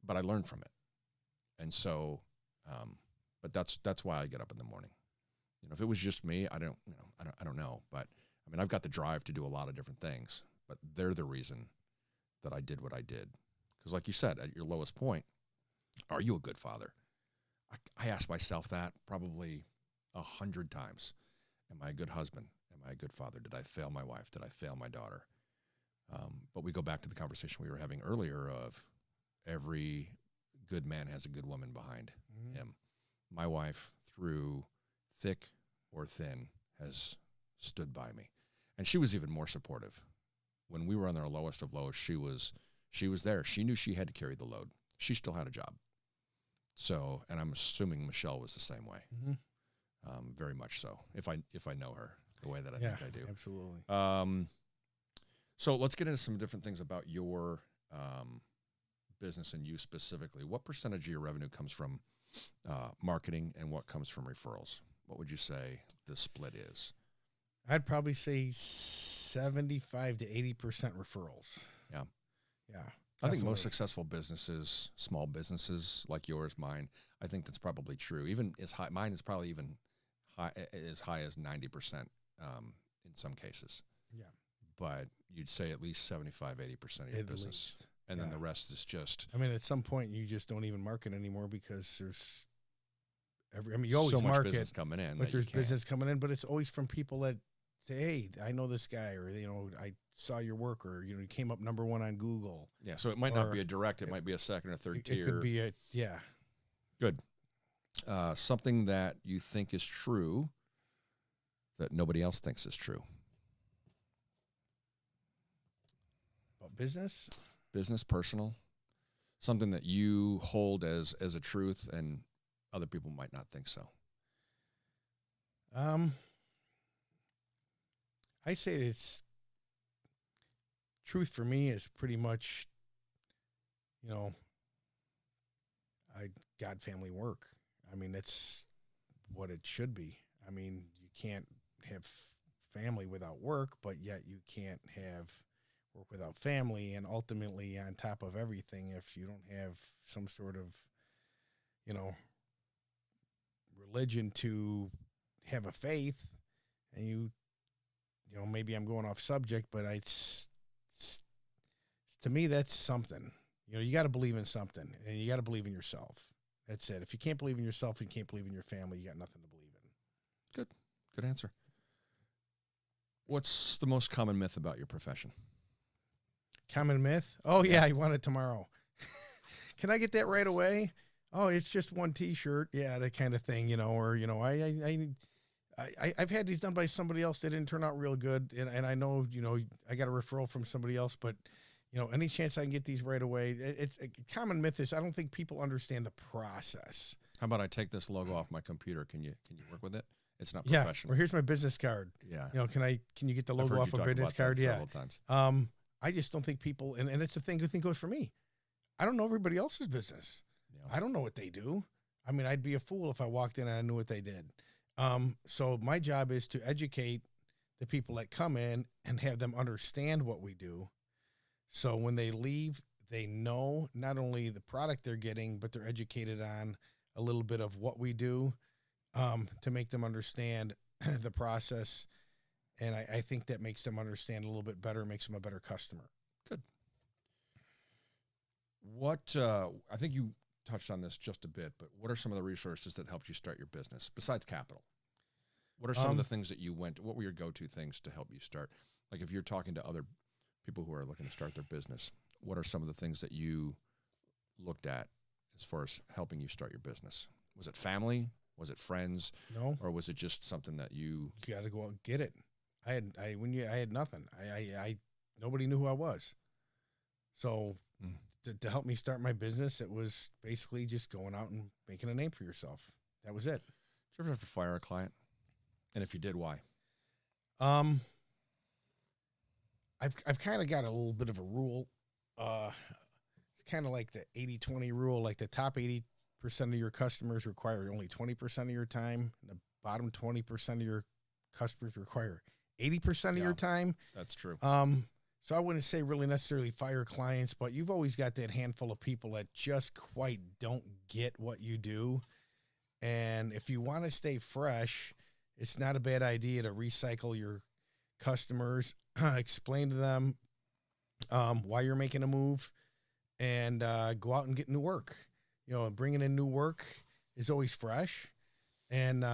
but I learn from it. And so, but that's why I get up in the morning. If it was just me, I don't know. But I mean, I've got the drive to do a lot of different things, but they're the reason that I did what I did. Because like you said, at your lowest point, are you a good father? I ask myself that probably 100 times. Am I a good husband? Am I a good father? Did I fail my wife? Did I fail my daughter? But we go back to the conversation we were having earlier of every good man has a good woman behind him. My wife, through thick or thin, has stood by me. And she was even more supportive. When we were on our lowest of lows, she was there. She knew she had to carry the load. She still had a job. So, and I'm assuming Michelle was the same way. Mm-hmm. Very much so. If I know her the way that I think I do. Absolutely. So let's get into some different things about your business and you specifically. What percentage of your revenue comes from marketing and what comes from referrals? What would you say the split is? I'd probably say 75 to 80% referrals. Yeah. Yeah. I think most successful businesses, small businesses like yours, mine, I think that's probably true. Even as high, mine is probably even as high as 90% in some cases. Yeah. But you'd say at least 75, 80% of your business. Least. And then the rest is just. I mean, at some point you just don't even market anymore because there's you always so much market, business coming in. But there's business coming in, but it's always from people that say, hey, I know this guy, or, I saw your work, or, you came up number one on Google. Yeah. So it might not be a direct, it might be a second or third tier. It could be yeah. Good. Something that you think is true that nobody else thinks is true. About business? Business, personal. Something that you hold as a truth and other people might not think so. I say it's truth for me is pretty much, God family work. I mean, that's what it should be. I mean, you can't have family without work, but yet you can't have work without family. And ultimately, on top of everything, if you don't have some sort of, religion to have a faith, and maybe I'm going off subject, but to me, that's something. You got to believe in something, and you got to believe in yourself. That's it. If you can't believe in yourself, and you can't believe in your family, you got nothing to believe in. Good answer. What's the most common myth about your profession? Common myth? Oh, yeah, I want it tomorrow. Can I get that right away? Oh, it's just one T-shirt. Yeah, that kind of thing, or, I've had these done by somebody else that didn't turn out real good. And I know, I got a referral from somebody else, but, any chance I can get these right away. It's a common myth is I don't think people understand the process. How about I take this logo off my computer? Can you work with it? It's not professional. Or here's my business card. Yeah. Can you get the logo off a business card? Yeah. Several times. I just don't think people, and it's the thing, good thing goes for me. I don't know everybody else's business. Yeah. I don't know what they do. I mean, I'd be a fool if I walked in and I knew what they did. So my job is to educate the people that come in and have them understand what we do. So when they leave, they know not only the product they're getting, but they're educated on a little bit of what we do, to make them understand the process. And I think that makes them understand a little bit better, makes them a better customer. Good. I think you touched on this just a bit, but what are some of the resources that helped you start your business besides capital? What are some of the things that what were your go-to things to help you start? Like if you're talking to other people who are looking to start their business, what are some of the things that you looked at as far as helping you start your business? Was it family? Was it friends? No. Or was it just something that you got to go out and get it? I had nothing. I nobody knew who I was. So to help me start my business, it was basically just going out and making a name for yourself. That was it. Did you ever have to fire a client? And if you did, why? I've kind of got a little bit of a rule. It's kind of like the 80-20 rule. Like the top 80% of your customers require only 20% of your time. And the bottom 20% of your customers require 80% of your time. That's true. So I wouldn't say really necessarily fire clients, but you've always got that handful of people that just quite don't get what you do. And if you want to stay fresh, it's not a bad idea to recycle your customers, explain to them why you're making a move, and go out and get new work. Bringing in new work is always fresh, and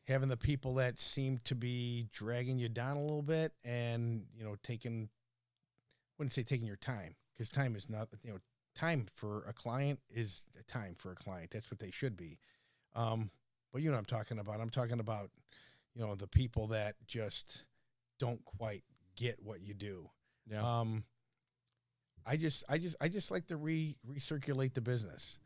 having the people that seem to be dragging you down a little bit and, I wouldn't say taking your time, because time is not, time for a client is time for a client. That's what they should be. But you know what I'm talking about. I'm talking about, the people that just don't quite get what you do. Yeah. I just like to recirculate the business.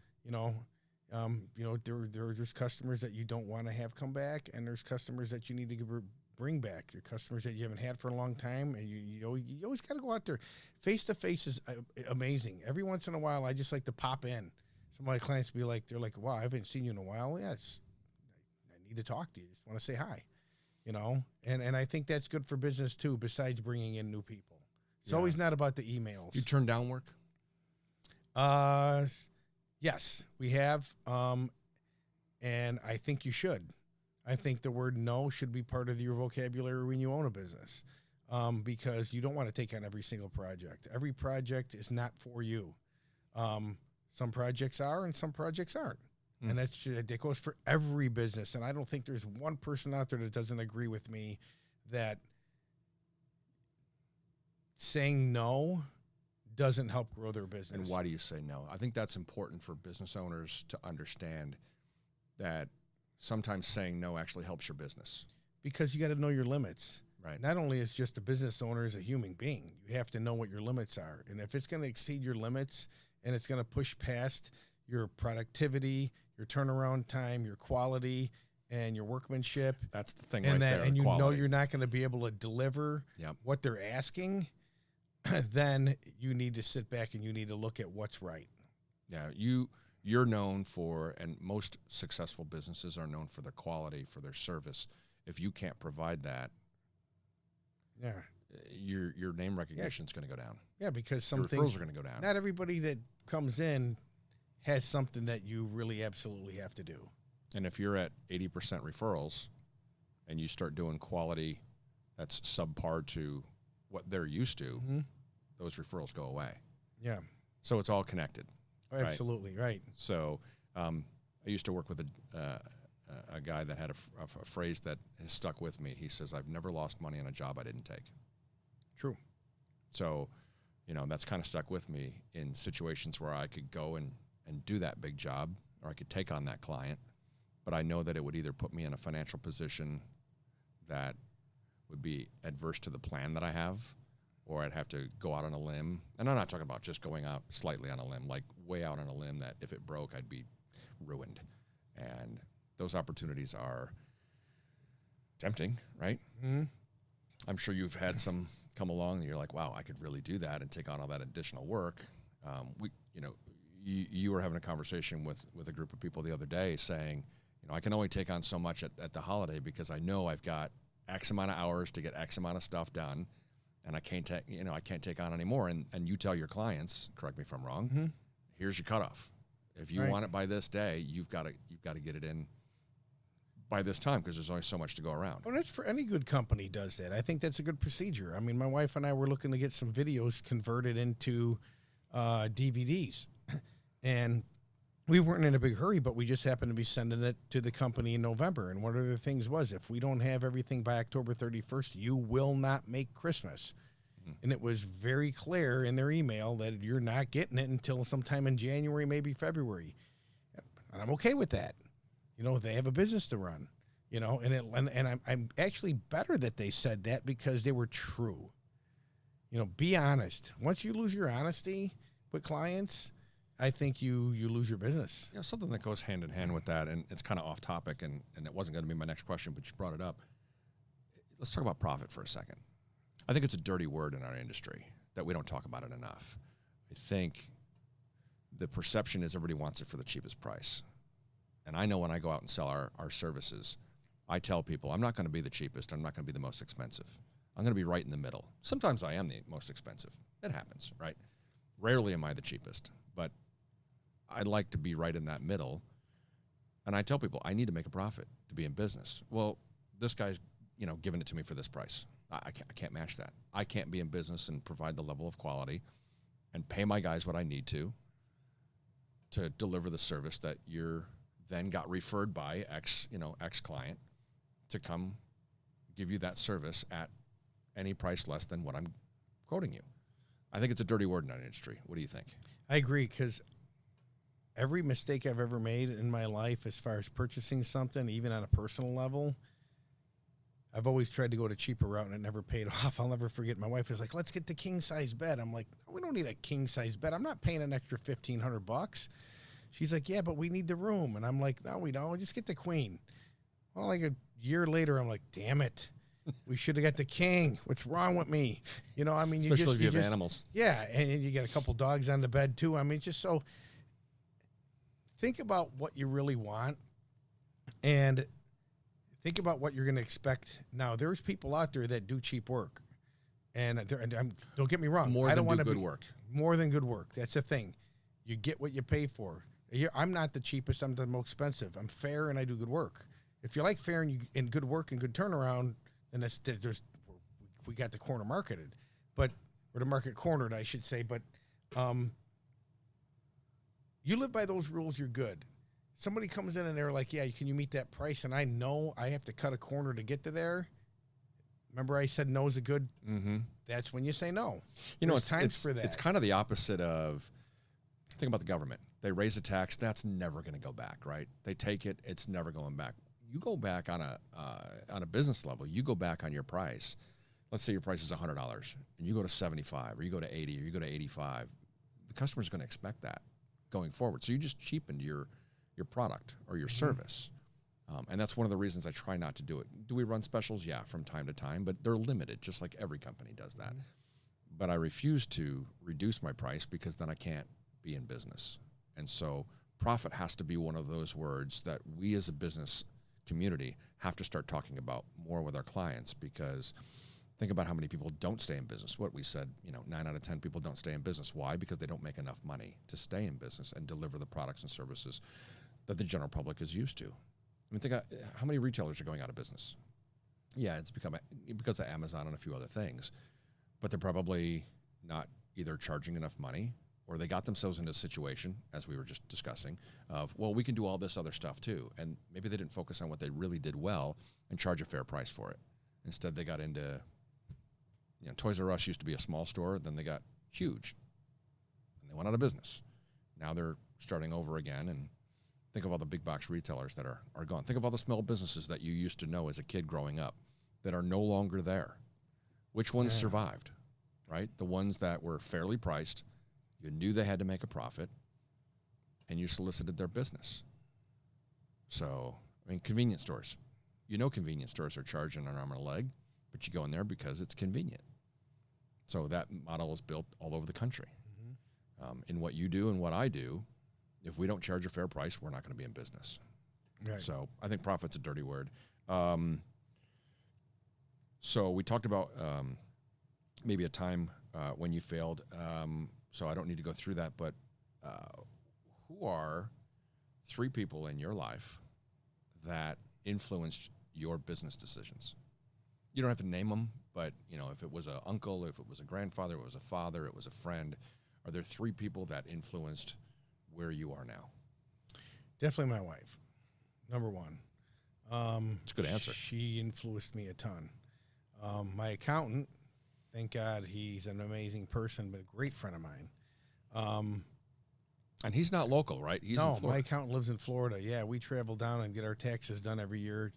There's customers that you don't want to have come back, and there's customers that you need to bring back. There are customers that you haven't had for a long time, and you always got to go out there. Face to face is amazing. Every once in a while, I just like to pop in. Some of my clients they're like, "Wow, I haven't seen you in a while." Yeah, I need to talk to you. Just want to say hi, And I think that's good for business too. Besides bringing in new people, it's always not about the emails. You turn down work? Yes, we have. And I think you should. I think the word no should be part of your vocabulary when you own a business, because you don't want to take on every single project. Every project is not for you. Some projects are and some projects aren't. And that goes for every business. And I don't think there's one person out there that doesn't agree with me that saying no doesn't help grow their business. And why do you say no? I think that's important for business owners to understand, that sometimes saying no actually helps your business. Because you got to know your limits. Right. Not only as just a business owner, as a human being, you have to know what your limits are. And if it's going to exceed your limits and it's going to push past your productivity, your turnaround time, your quality, and your workmanship. That's the thing there. And know you're not going to be able to deliver what they're asking, then you need to sit back and you need to look at what's right. Yeah, you you're known for, and most successful businesses are known for their quality, for their service. If you can't provide that, yeah, your name recognition is going to go down. Yeah, because some your referrals are going to go down. Not everybody that comes in has something that you really absolutely have to do. And if you're at 80% referrals and you start doing quality that's subpar to what they're used to, those referrals go away. Yeah. So it's all connected. Oh, absolutely, right. So I used to work with a guy that had a phrase that has stuck with me. He says, I've never lost money on a job I didn't take. True. So, that's kind of stuck with me in situations where I could go and do that big job, or I could take on that client, but I know that it would either put me in a financial position that would be adverse to the plan that I have, or I'd have to go out on a limb. And I'm not talking about just going out slightly on a limb, like way out on a limb that if it broke, I'd be ruined. And those opportunities are tempting, right? Mm-hmm. I'm sure you've had some come along and you're like, wow, I could really do that and take on all that additional work. You were having a conversation with a group of people the other day saying, I can only take on so much at the holiday because I know I've got X amount of hours to get X amount of stuff done, and I can't take on any more. And you tell your clients, correct me if I'm wrong, here's your cutoff. If you want it by this day, you've got to get it in by this time because there's only so much to go around. Well, that's for any good company does that. I think that's a good procedure. I mean, my wife and I were looking to get some videos converted into DVDs, and we weren't in a big hurry, but we just happened to be sending it to the company in November. And one of the things was, if we don't have everything by October 31st, you will not make Christmas. And it was very clear in their email that you're not getting it until sometime in January, maybe February. And I'm okay with that. They have a business to run, and I'm actually better that they said that because they were true. Be honest. Once you lose your honesty with clients, I think you lose your business. Something that goes hand in hand with that, and it's kind of off topic, and it wasn't going to be my next question, but you brought it up. Let's talk about profit for a second. I think it's a dirty word in our industry that we don't talk about it enough. I think the perception is everybody wants it for the cheapest price. And I know when I go out and sell our services, I tell people I'm not going to be the cheapest. I'm not going to be the most expensive. I'm going to be right in the middle. Sometimes I am the most expensive. It happens, right? Rarely am I the cheapest, but I'd like to be right in that middle. And I tell people I need to make a profit to be in business. Well, this guy's, giving it to me for this price. I can't match that. I can't be in business and provide the level of quality and pay my guys what I need to deliver the service that you're then got referred by X client to come give you that service at any price less than what I'm quoting you. I think it's a dirty word in our industry. What do you think? I agree, because every mistake I've ever made in my life as far as purchasing something, even on a personal level, I've always tried to go the cheaper route, and it never paid off. I'll never forget. My wife was like, let's get the king-size bed. I'm like, we don't need a king-size bed. I'm not paying an extra $1,500. She's like, yeah, but we need the room. And I'm like, no, we don't. Just get the queen. Well, like a year later, I'm like, damn it. We should have got the king. What's wrong with me? Especially if you have animals. Yeah, and you got a couple dogs on the bed, too. I mean, it's just so... Think about what you really want, and think about what you're going to expect. Now, there's people out there that do cheap work, and don't get me wrong. More I don't than want do to good be, work. More than good work. That's the thing. You get what you pay for. I'm not the cheapest. I'm the most expensive. I'm fair, and I do good work. If you like fair and good work and good turnaround, then we got the corner marketed, or the market cornered, I should say. But you live by those rules, you're good. Somebody comes in and they're like, yeah, can you meet that price? And I know I have to cut a corner to get to there. Remember I said no is a good? Mm-hmm. That's when you say no. It's times for that. It's kind of the opposite of, think about the government. They raise a tax, that's never going to go back, right? They take it, it's never going back. You go back on a business level, you go back on your price. Let's say your price is $100 and you go to 75 or you go to 80 or you go to 85. The customer's going to expect that going forward. So you just cheapened your product or your service. And that's one of the reasons I try not to do it. Do we run specials? Yeah, from time to time, but they're limited, just like every company does that. But I refuse to reduce my price because then I can't be in business. And so profit has to be one of those words that we as a business community have to start talking about more with our clients, because think about how many people don't stay in business. What we said, 9 out of 10 people don't stay in business. Why? Because they don't make enough money to stay in business and deliver the products and services that the general public is used to. I mean, think of how many retailers are going out of business. Yeah, it's become because of Amazon and a few other things, but they're probably not either charging enough money, or they got themselves into a situation, as we were just discussing, of, well, we can do all this other stuff too. And maybe they didn't focus on what they really did well and charge a fair price for it. Instead, they got into, Toys R Us used to be a small store, then they got huge, and they went out of business. Now they're starting over again, and think of all the big box retailers that are gone. Think of all the small businesses that you used to know as a kid growing up that are no longer there. Which ones survived, right? The ones that were fairly priced, you knew they had to make a profit, and you solicited their business. So, convenience stores. Convenience stores are charging an arm and a leg, but you go in there because it's convenient. So that model is built all over the country. Mm-hmm. In what you do and what I do, if we don't charge a fair price, we're not going to be in business. Right. So I think profit's a dirty word. So we talked about maybe a time when you failed. So I don't need to go through that, but who are 3 people in your life that influenced your business decisions? You don't have to name them, but if it was an uncle, if it was a grandfather, it was a father, it was a friend, are there 3 people that influenced where you are now? Definitely my wife, number 1. It's a good answer. She influenced me a ton. My accountant, thank God he's an amazing person, but a great friend of mine. And he's not local, right? He's in Florida. My accountant lives in Florida. Yeah, we travel down and get our taxes done every year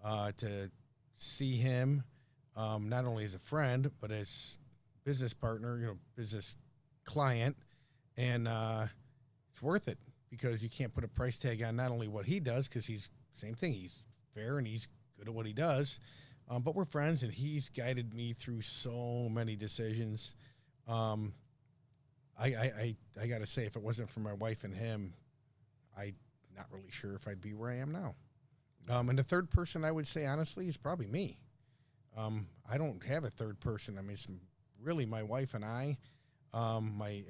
to see him, not only as a friend, but as business partner, business client. And it's worth it because you can't put a price tag on not only what he does, because he's same thing. He's fair and he's good at what he does. But we're friends, and he's guided me through so many decisions. I got to say, if it wasn't for my wife and him, I'm not really sure if I'd be where I am now. And the third person I would say, honestly, is probably me. I don't have a third person. It's really my wife and I, my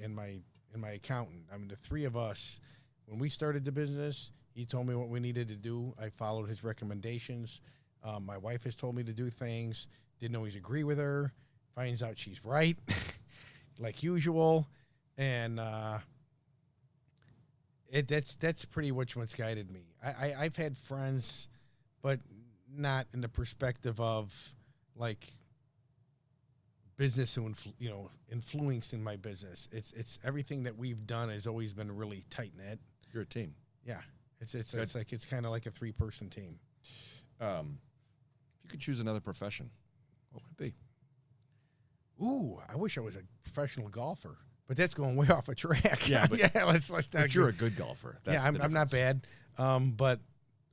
accountant. The 3 of us, when we started the business, he told me what we needed to do. I followed his recommendations. My wife has told me to do things, didn't always agree with her, finds out she's right, like usual. And that's pretty much what's guided me. I've had friends, but not in the perspective of like business, influencing my business. It's everything that we've done has always been really tight knit. You're a team. Yeah. It's kind of like a 3-person team. If you could choose another profession, what would it be? Ooh, I wish I was a professional golfer, but that's going way off a track. Yeah, but, let's not. But you're a good golfer. That's I'm not bad. But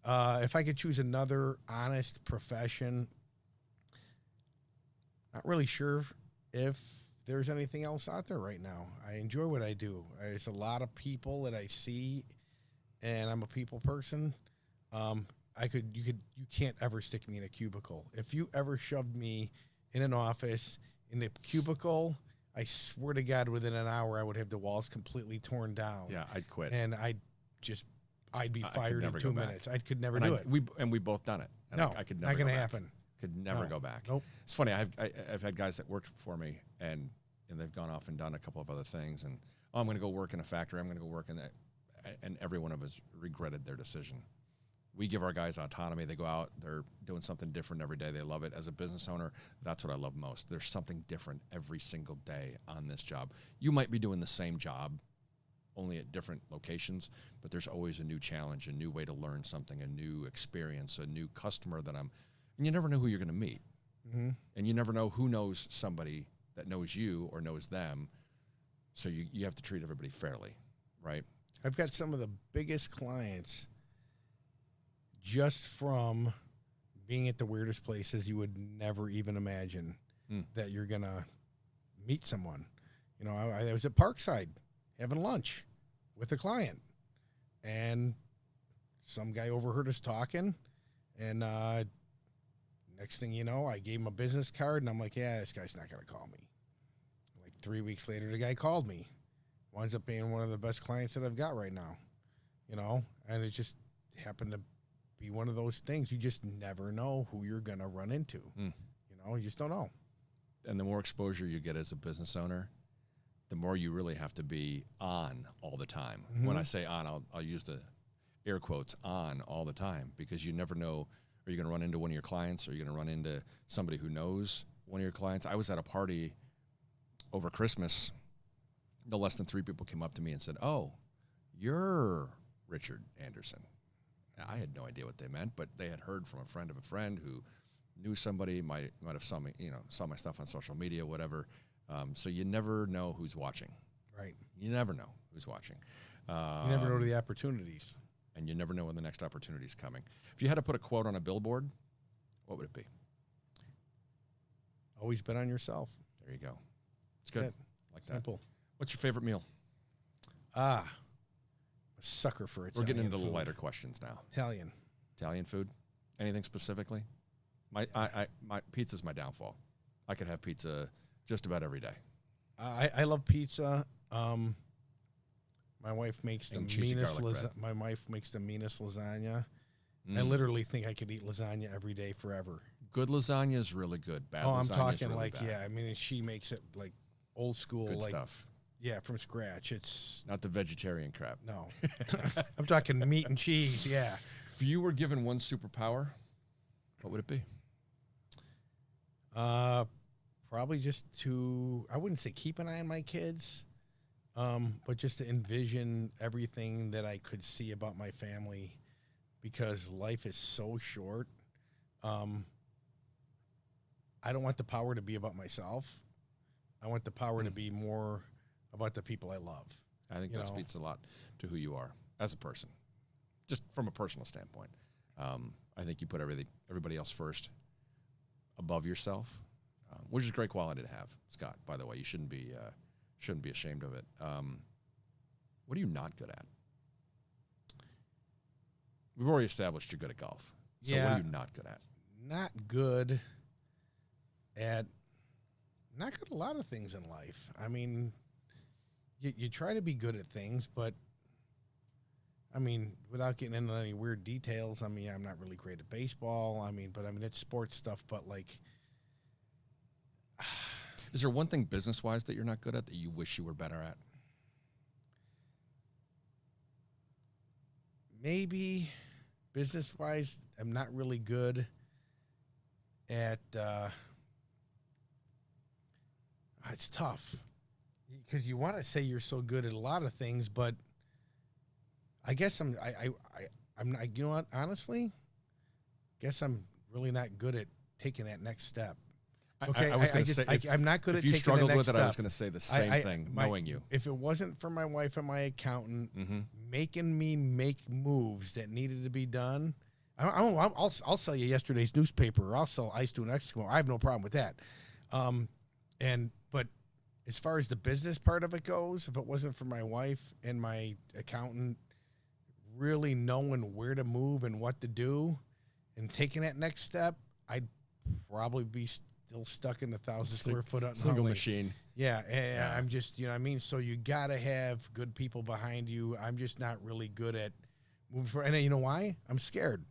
if I could choose another honest profession, not really sure if there's anything else out there right now. I enjoy what I do. There's a lot of people that I see, and I'm a people person. You can't ever stick me in a cubicle. If you ever shoved me in an office in a cubicle, I swear to God, within an hour, I would have the walls completely torn down. Yeah, I'd quit. And I'd be fired in 2 minutes. I could never do it. We both done it. And no, I could never not going to happen. Could never go back. Nope. It's funny. I've had guys that worked for me, and they've gone off and done a couple of other things. And I'm going to go work in a factory. I'm going to go work in that. And every one of us regretted their decision. We give our guys autonomy. They go out. They're doing something different every day. They love it. As a business owner, that's what I love most. There's something different every single day on this job. You might be doing the same job, only at different locations, but there's always a new challenge, a new way to learn something, a new experience, a new customer and you never know who you're going to meet. Mm-hmm. And you never know who knows somebody that knows you or knows them. So you have to treat everybody fairly, right? I've got some of the biggest clients just from being at the weirdest places you would never even imagine that you're going to meet someone. I was at Parkside having lunch with a client. and some guy overheard us talking, and next thing you know, I gave him a business card, and I'm like, yeah, this guy's not going to call me. Like 3 weeks later, the guy called me. Winds up being one of the best clients that I've got right now, you know, and it just happened to be one of those things. You just never know who you're going to run into. You know, you just don't know. And the more exposure you get as a business owner, the more you really have to be on all the time. When I say on, I'll use the air quotes, on all the time, because you never know, are you going to run into one of your clients? Or are you going to run into somebody who knows one of your clients? I was at a party over Christmas. No less than 3 people came up to me and said, "Oh, you're Richard Anderson." I had no idea what they meant, but they had heard from a friend of a friend who knew somebody, might have saw me, saw my stuff on social media, whatever. So you never know who's watching. Right. You never know who's watching. You never know the opportunities. And you never know when the next opportunity is coming. If you had to put a quote on a billboard, what would it be? Always bet on yourself. There you go. It's good. Like that. Simple. What's your favorite meal? A sucker for Italian. We're getting into food. the lighter questions now. Italian food? Anything specifically? My pizza's my downfall. I could have pizza just about every day. I love pizza. My wife makes the meanest lasagna. I literally think I could eat lasagna every day forever. Good lasagna is really good. Bad lasagna I'm talking is really like bad. Yeah. I mean, she makes it like old school, Good like stuff. Yeah, from scratch. It's not the vegetarian crap. No, I'm talking meat and cheese. Yeah. If you were given one superpower, what would it be? Probably just to, I wouldn't say keep an eye on my kids, but just to envision everything that I could see about my family, because life is so short. I don't want the power to be about myself. I want the power to be more about the people I love. I think that speaks a lot to who you are as a person, just from a personal standpoint. I think you put everybody else first, above yourself, which is a great quality to have, Scott. By the way, you shouldn't be ashamed of it. What are you not good at? We've already established you're good at golf. So what are you not good at? Not good at a lot of things in life. I mean, you try to be good at things, but I mean, without getting into any weird details, I mean, I'm not really great at baseball. But it's sports stuff, but like. Is there one thing business-wise that you're not good at that you wish you were better at? Maybe business-wise, I'm not really good at. It's tough because you want to say you're so good at a lot of things, but I guess I'm not. You know what? Honestly, guess I'm really not good at taking that next step. Okay, I was going to say, I'm not good at taking the next step. If you struggled with it, I was going to say the same thing, knowing you. If it wasn't for my wife and my accountant making me make moves that needed to be done, I'll sell you yesterday's newspaper, or I'll sell ice to an Eskimo. I have no problem with that. But as far as the business part of it goes, if it wasn't for my wife and my accountant really knowing where to move and what to do and taking that next step, I'd probably be still stuck in 1,000 square foot single machine. Yeah, I'm just, you know what I mean? So you got to have good people behind you. I'm just not really good at moving forward. And you know why? I'm scared.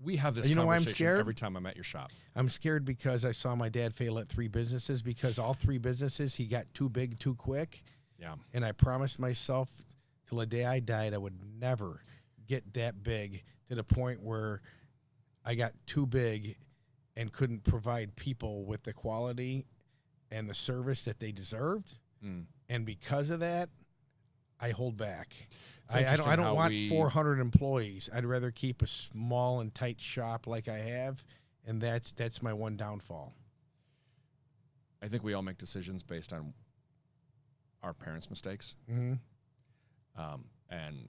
We have this conversation why I'm scared? Every time I'm at your shop. I'm scared because I saw my dad fail at 3 businesses, because all 3 businesses, he got too big too quick. Yeah. And I promised myself till the day I died I would never get that big, to the point where I got too big and couldn't provide people with the quality and the service that they deserved. And because of that, I hold back. I don't want 400 employees. I'd rather keep a small and tight shop like I have, and that's my one downfall. I think we all make decisions based on our parents' mistakes. Mm-hmm. And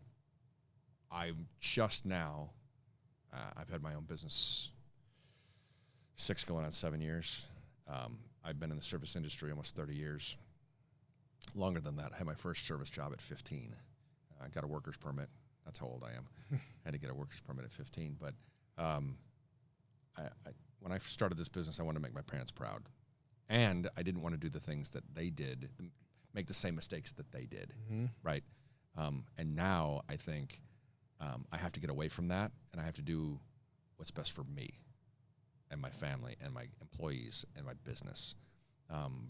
I'm just now, I've had my own business 6 going on 7 years. I've been in the service industry almost 30 years. Longer than that. I had my first service job at 15. I got a worker's permit That's how old I am. I had to get a worker's permit at 15. But when I started this business, I wanted to make my parents proud. And I didn't want to do the things that they did, make the same mistakes that they did, right? And now I think I have to get away from that, and I have to do what's best for me and my family and my employees and my business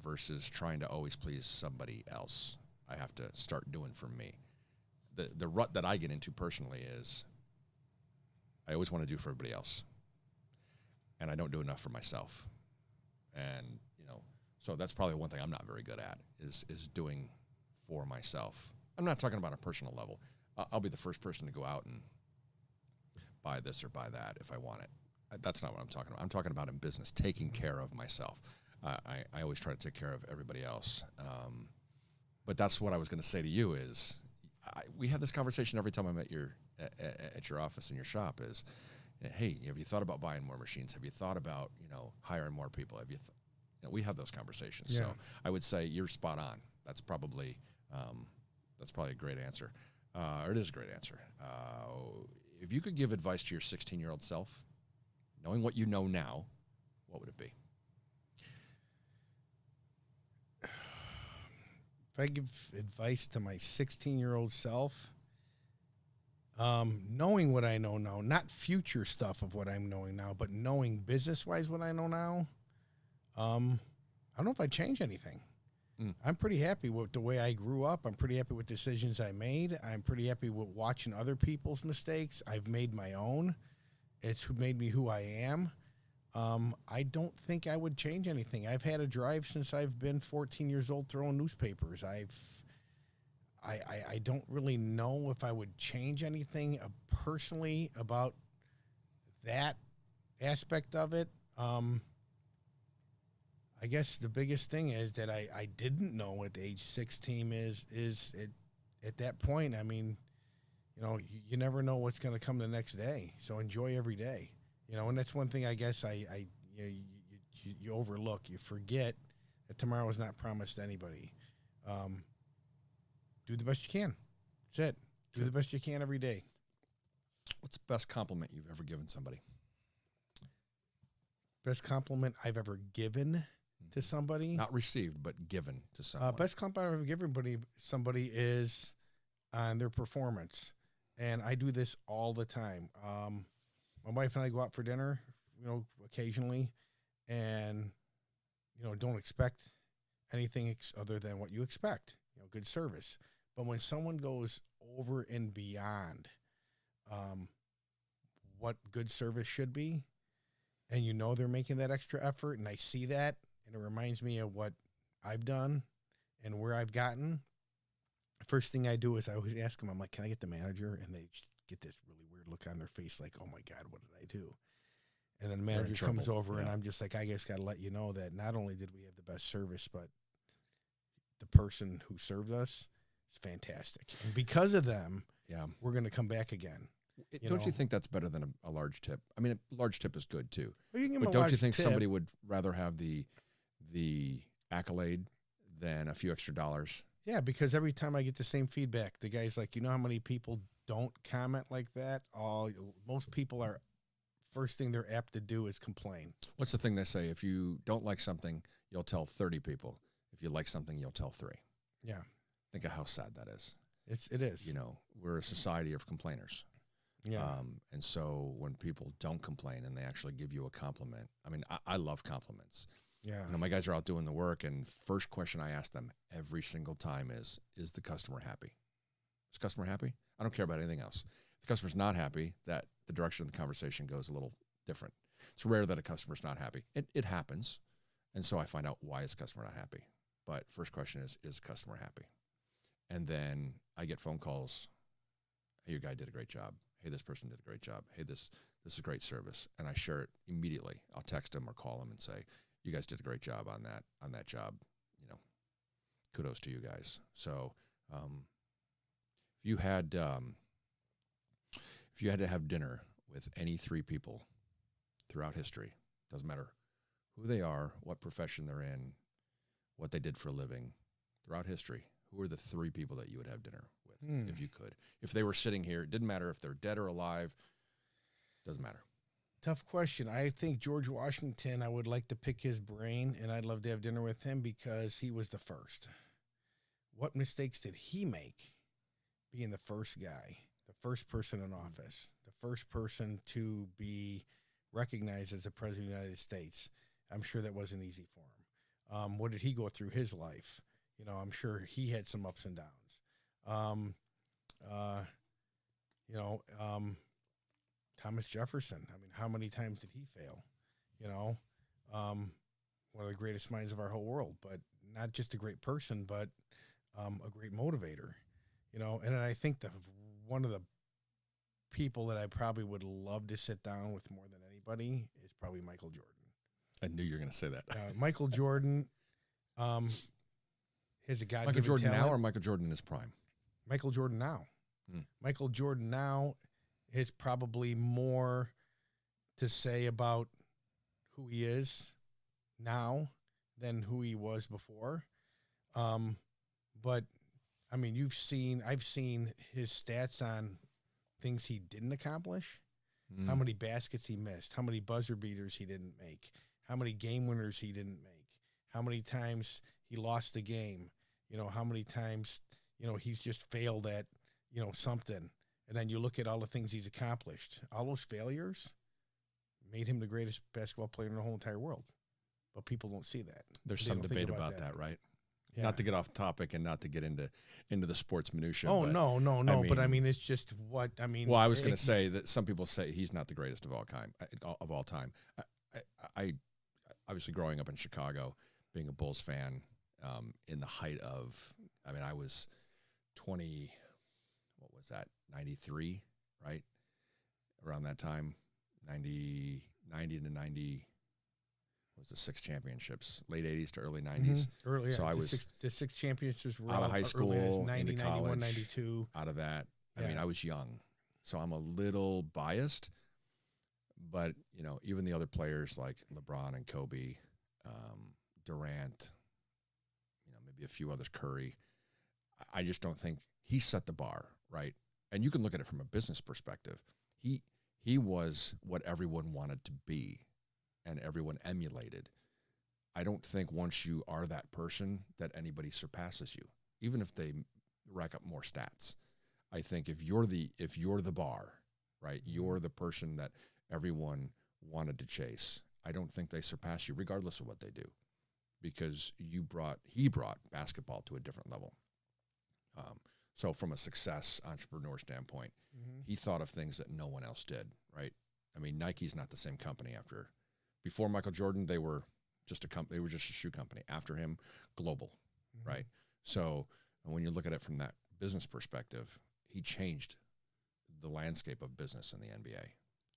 versus trying to always please somebody else. I have to start doing for me. The rut that I get into personally is I always want to do for everybody else, and I don't do enough for myself. And, so that's probably one thing I'm not very good at is doing for myself. I'm not talking about a personal level. I'll be the first person to go out and buy this or buy that if I want it. That's not what I'm talking about. I'm talking about in business, taking care of myself. I always try to take care of everybody else. But that's what I was going to say to you is we have this conversation every time I'm at your office in your shop is, hey, have you thought about buying more machines? Have you thought about, hiring more people? Have you we have those conversations. Yeah. So I would say you're spot on. That's probably a great answer. Or it is a great answer. If you could give advice to your 16-year-old self, knowing what you know now, what would it be? If I give advice to my 16-year-old self, knowing what I know now, not future stuff of what I'm knowing now, but knowing business-wise what I know now, I don't know if I'd change anything. I'm pretty happy with the way I grew up. I'm pretty happy with decisions I made. I'm pretty happy with watching other people's mistakes. I've made my own. It's made me who I am. I don't think I would change anything. I've had a drive since I've been 14 years old throwing newspapers. I don't really know if I would change anything personally about that aspect of it. I guess the biggest thing is that I didn't know at age 16 is at that point. I mean, you never know what's going to come the next day. So enjoy every day, and that's one thing I guess you overlook. You forget that tomorrow is not promised to anybody. Do the best you can. That's it. Do the best you can every day. What's the best compliment you've ever given somebody? Best compliment I've ever given to somebody. Not received, but given to someone. Best compliment I've ever given somebody is on their performance. And I do this all the time. My wife and I go out for dinner, occasionally, and, don't expect anything other than what you expect, good service. But when someone goes over and beyond what good service should be, and they're making that extra effort, and I see that, and it reminds me of what I've done and where I've gotten. The first thing I do is I always ask them, I'm like, can I get the manager? And they just get this really weird look on their face like, oh, my God, what did I do? And then the manager comes over, and I'm just like, I just got to let you know that not only did we have the best service, but the person who served us is fantastic. And because of them, we're going to come back again. Don't you think that's better than a large tip? I mean, a large tip is good too. Well, but don't you think somebody would rather have the accolade than a few extra dollars? Yeah, because every time I get the same feedback, the guy's like, how many people don't comment like that? Most people are, first thing they're apt to do is complain. What's the thing they say? If you don't like something, you'll tell 30 people. If you like something, you'll tell 3. Yeah. Think of how sad that is. It is. We're a society of complainers. Yeah. And so when people don't complain and they actually give you a compliment, I mean, I love compliments. Yeah. My guys are out doing the work, and first question I ask them every single time is the customer happy? Is the customer happy? I don't care about anything else. If the customer's not happy, that the direction of the conversation goes a little different. It's rare that a customer's not happy. It happens. And so I find out why is the customer not happy. But first question is the customer happy? And then I get phone calls. Hey, your guy did a great job. Hey, this person did a great job. Hey, this is great service. And I share it immediately. I'll text them or call them and say, you guys did a great job on that job. Kudos to you guys. So if you had to have dinner with any 3 people throughout history, doesn't matter who they are, what profession they're in, what they did for a living, throughout history, who are the 3 people that you would have dinner with? if you could. If they were sitting here, it didn't matter if they're dead or alive. Doesn't matter. Tough question. I think George Washington, I would like to pick his brain, and I'd love to have dinner with him because he was the first. What mistakes did he make being the first guy, the first person in office, the first person to be recognized as the president of the United States? I'm sure that wasn't easy for him. What did he go through his life? You know, I'm sure he had some ups and downs. Thomas Jefferson. I mean, how many times did he fail? You know, one of the greatest minds of our whole world, but not just a great person, but a great motivator. You know, and I think one of the people that I probably would love to sit down with more than anybody is probably Michael Jordan. I knew you were going to say that. Michael Jordan has a God-given Michael Jordan talent. now or Michael Jordan in his prime? Michael Jordan now. Michael Jordan now has probably more to say about who he is now than who he was before. But I mean, I've seen his stats on things he didn't accomplish, how many baskets he missed, how many buzzer beaters he didn't make, how many game winners he didn't make, how many times he lost the game, you know, how many times, you know, he's just failed at, you know, something. And then you look at all the things he's accomplished. All those failures made him the greatest basketball player in the whole entire world. But people don't see that. There's some debate about that, right? Yeah. Not to get off topic and not to get into the sports minutia. Oh, but, no. But I mean, it's just what I mean. Well, I was going to say that some people say he's not the greatest of all time. I obviously growing up in Chicago, being a Bulls fan, in the height of, I mean, I was 20. What was that? 93, right? Around that time, 90 to 90. Was the 6 championships, late 80s to early 90s. Early, yeah. So I was the 6 championships were out of high school, 90, into college, 91, 92. Out of that, Yeah. I mean, I was young, so I'm a little biased. But you know, even the other players like LeBron and Kobe, Durant, you know, maybe a few others, Curry. I just don't think he set the bar, right? And you can look at it from a business perspective. He was what everyone wanted to be. And everyone emulated. I don't think once you are that person that anybody surpasses you, even if they rack up more stats. I think if you're the bar, right, you're the person that everyone wanted to chase. I don't think they surpass you, regardless of what they do, because he brought basketball to a different level. So from a success entrepreneur standpoint, he thought of things that no one else did, right? I mean, Nike's not the same company after. Before Michael Jordan, they were just a shoe company. After him, global, right? So when you look at it from that business perspective, he changed the landscape of business in the NBA.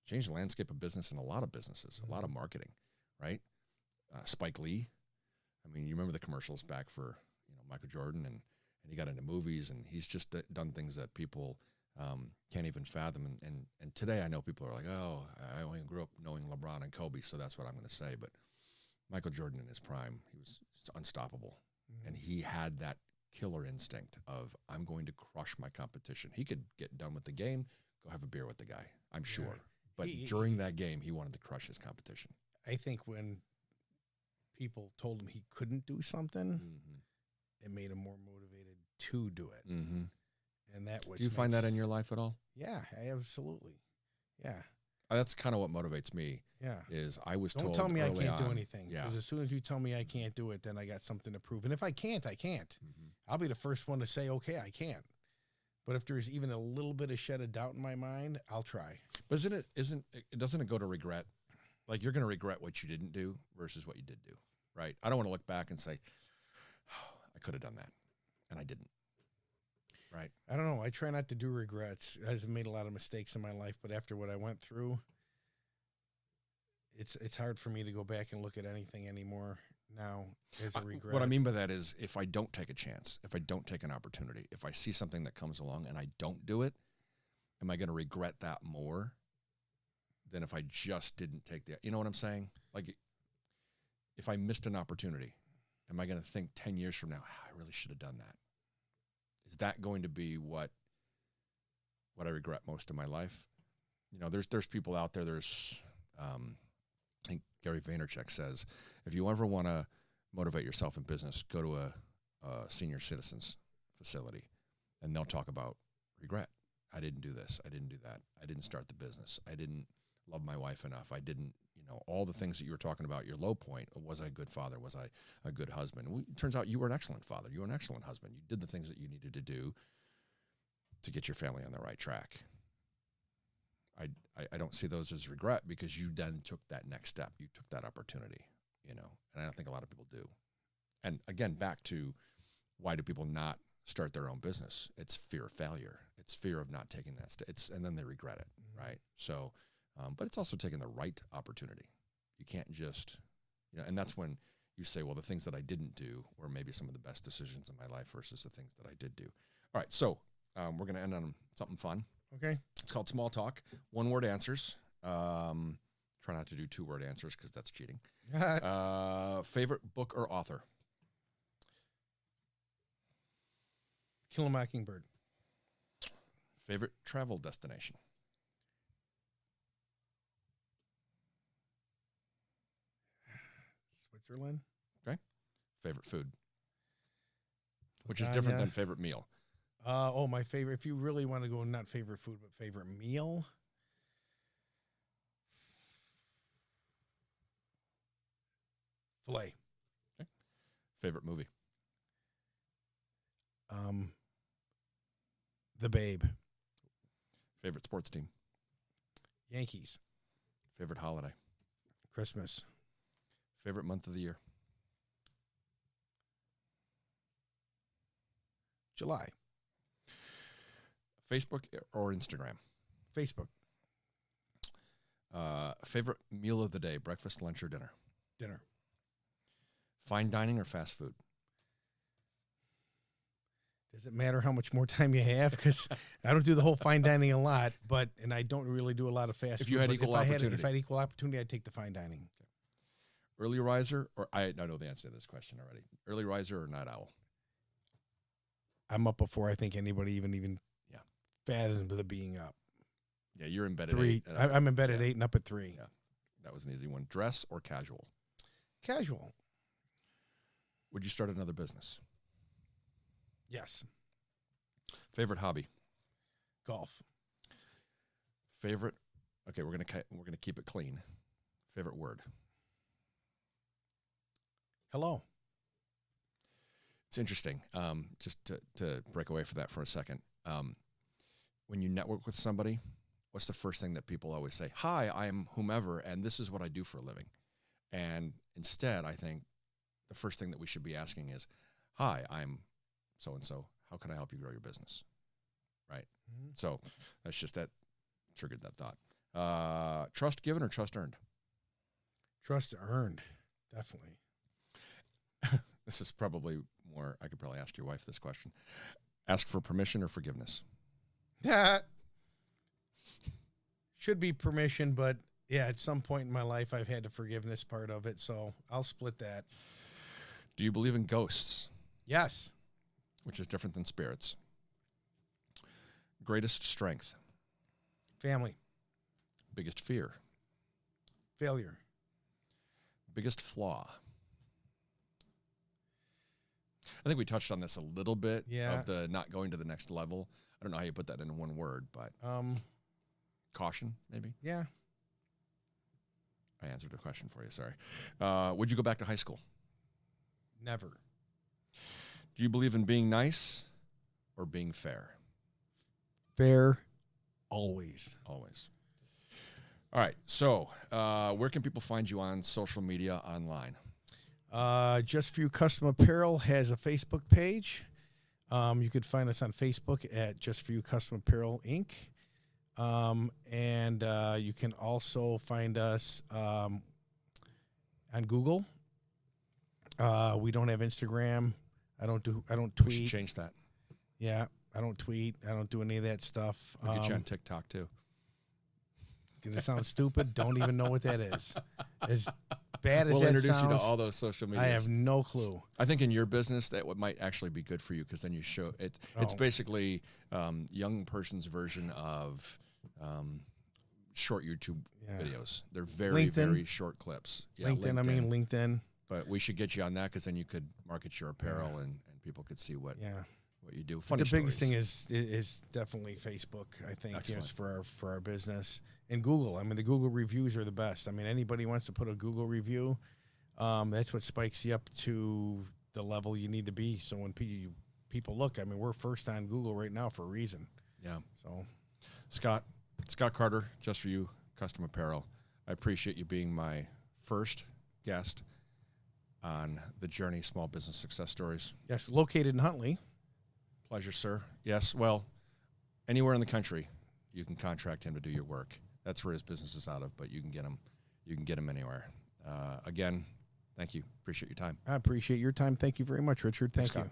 Changed the landscape of business in a lot of businesses, a lot of marketing, right? Spike Lee. I mean, you remember the commercials back for Michael Jordan, and he got into movies, and he's just done things that people can't even fathom. And today I know people are like, oh, I only grew up knowing LeBron and Kobe, so that's what I'm going to say. But Michael Jordan in his prime, he was just unstoppable. And he had that killer instinct of, I'm going to crush my competition. He could get done with the game, go have a beer with the guy, I'm sure. But during that game, he wanted to crush his competition. I think when people told him he couldn't do something, it made him more motivated to do it. And that was. Do you find that in your life at all? Yeah, absolutely. Yeah. That's kind of what motivates me. Yeah. Is I was told. Don't tell me I can't do anything. Yeah. Because as soon as you tell me I can't do it, then I got something to prove. And if I can't, I can't. I'll be the first one to say, okay, I can't. But if there's even a little bit of shed of doubt in my mind, I'll try. But doesn't it go to regret? Like, you're going to regret what you didn't do versus what you did do, right? I don't want to look back and say, oh, I could have done that, and I didn't. Right. I don't know. I try not to do regrets. I've made a lot of mistakes in my life, but after what I went through, it's hard for me to go back and look at anything anymore now as a regret. What I mean by that is, if I don't take a chance, if I don't take an opportunity, if I see something that comes along and I don't do it, am I going to regret that more than if I just didn't take you know what I'm saying? Like, if I missed an opportunity, am I going to think 10 years from now, I really should have done that? Is that going to be what I regret most in my life? You know, there's people out there. There's, I think Gary Vaynerchuk says, if you ever want to motivate yourself in business, go to a senior citizens facility, and they'll talk about regret. I didn't do this. I didn't do that. I didn't start the business. I didn't love my wife enough. I didn't, all the things that you were talking about, your low point. Was I a good father? Was I a good husband? It turns out you were an excellent father. You were an excellent husband. You did the things that you needed to do to get your family on the right track. I don't see those as regret, because you then took that next step. You took that opportunity, and I don't think a lot of people do. And again, back to, why do people not start their own business? It's fear of failure. It's fear of not taking that step. And then they regret it, right? So, but it's also taking the right opportunity. You can't just, and that's when you say, well, the things that I didn't do were maybe some of the best decisions in my life versus the things that I did do. All right, so we're going to end on something fun. Okay. It's called small talk. 1-word answers. Try not to do 2-word answers, because that's cheating. Favorite book or author? Kill a Mockingbird. Favorite travel destination? Switzerland. Okay. Favorite food? Which is different than favorite meal. My favorite, if you really want to go, not favorite food, but favorite meal. Filet. Okay. Favorite movie? The Babe. Favorite sports team? Yankees. Favorite holiday? Christmas. Favorite month of the year? July. Facebook or Instagram? Facebook. Favorite meal of the day, breakfast, lunch, or dinner? Dinner. Fine dining or fast food? Does it matter how much more time you have? Because I don't do the whole fine dining a lot, and I don't really do a lot of fast food. If you had equal opportunity. If I had equal opportunity, I'd take the fine dining. Okay. Early riser, or I know the answer to this question already. Early riser or night owl? I'm up before I think anybody even fathoms the being up. Yeah, you're in bed 3. at 8. I'm in bed at 8 and up at 3. Yeah, that was an easy one. Dress or casual? Casual. Would you start another business? Yes. Favorite hobby? Golf. Favorite? Okay, we're gonna keep it clean. Favorite word? Hello. It's interesting. Just to break away from that for a second. When you network with somebody, what's the first thing that people always say? Hi, I'm whomever, and this is what I do for a living. And instead, I think the first thing that we should be asking is, hi, I'm so-and-so. How can I help you grow your business? Right? Mm-hmm. So that's just that triggered that thought. Trust given or trust earned? Trust earned, definitely. This is probably more, I could probably ask your wife this question. Ask for permission or forgiveness? Yeah. Should be permission, but yeah, at some point in my life, I've had the forgiveness part of it, so I'll split that. Do you believe in ghosts? Yes. Which is different than spirits. Greatest strength? Family. Biggest fear? Failure. Biggest flaw? I think we touched on this a little bit, of the not going to the next level. I don't know how you put that in one word, but caution, maybe? Yeah. I answered a question for you, sorry. Would you go back to high school? Never. Do you believe in being nice or being fair? Fair, always. Always. All right, so where can people find you on social media online? Just For You Custom Apparel has a Facebook page. You could find us on Facebook at Just For You Custom Apparel, Inc. And you can also find us on Google. We don't have Instagram. I don't tweet. We should change that. Yeah, I don't tweet. I don't do any of that stuff. We'll get you on TikTok too. Gonna sound stupid. Don't even know what that is. As bad as we'll that introduce sounds, you to all those social medias. I have no clue. I think in your business that might actually be good for you because then you show it. It's basically young person's version of short YouTube videos. They're very, very short clips. Yeah, LinkedIn. But we should get you on that because then you could market your apparel and people could see what you do. Funny the biggest thing is definitely Facebook, I think, yes, for our business. And Google. I mean, the Google reviews are the best. I mean, anybody wants to put a Google review, that's what spikes you up to the level you need to be. So when people look, I mean, we're first on Google right now for a reason. Yeah. So, Scott Carter, Just For You Custom Apparel. I appreciate you being my first guest on the Journey Small Business Success Stories. Yes, located in Huntley. Pleasure, sir. Yes, well, anywhere in the country, you can contract him to do your work. That's where his business is out of, but you can get him. You can get him anywhere. Again, thank you. Appreciate your time. I appreciate your time. Thank you very much, Richard. Thank you.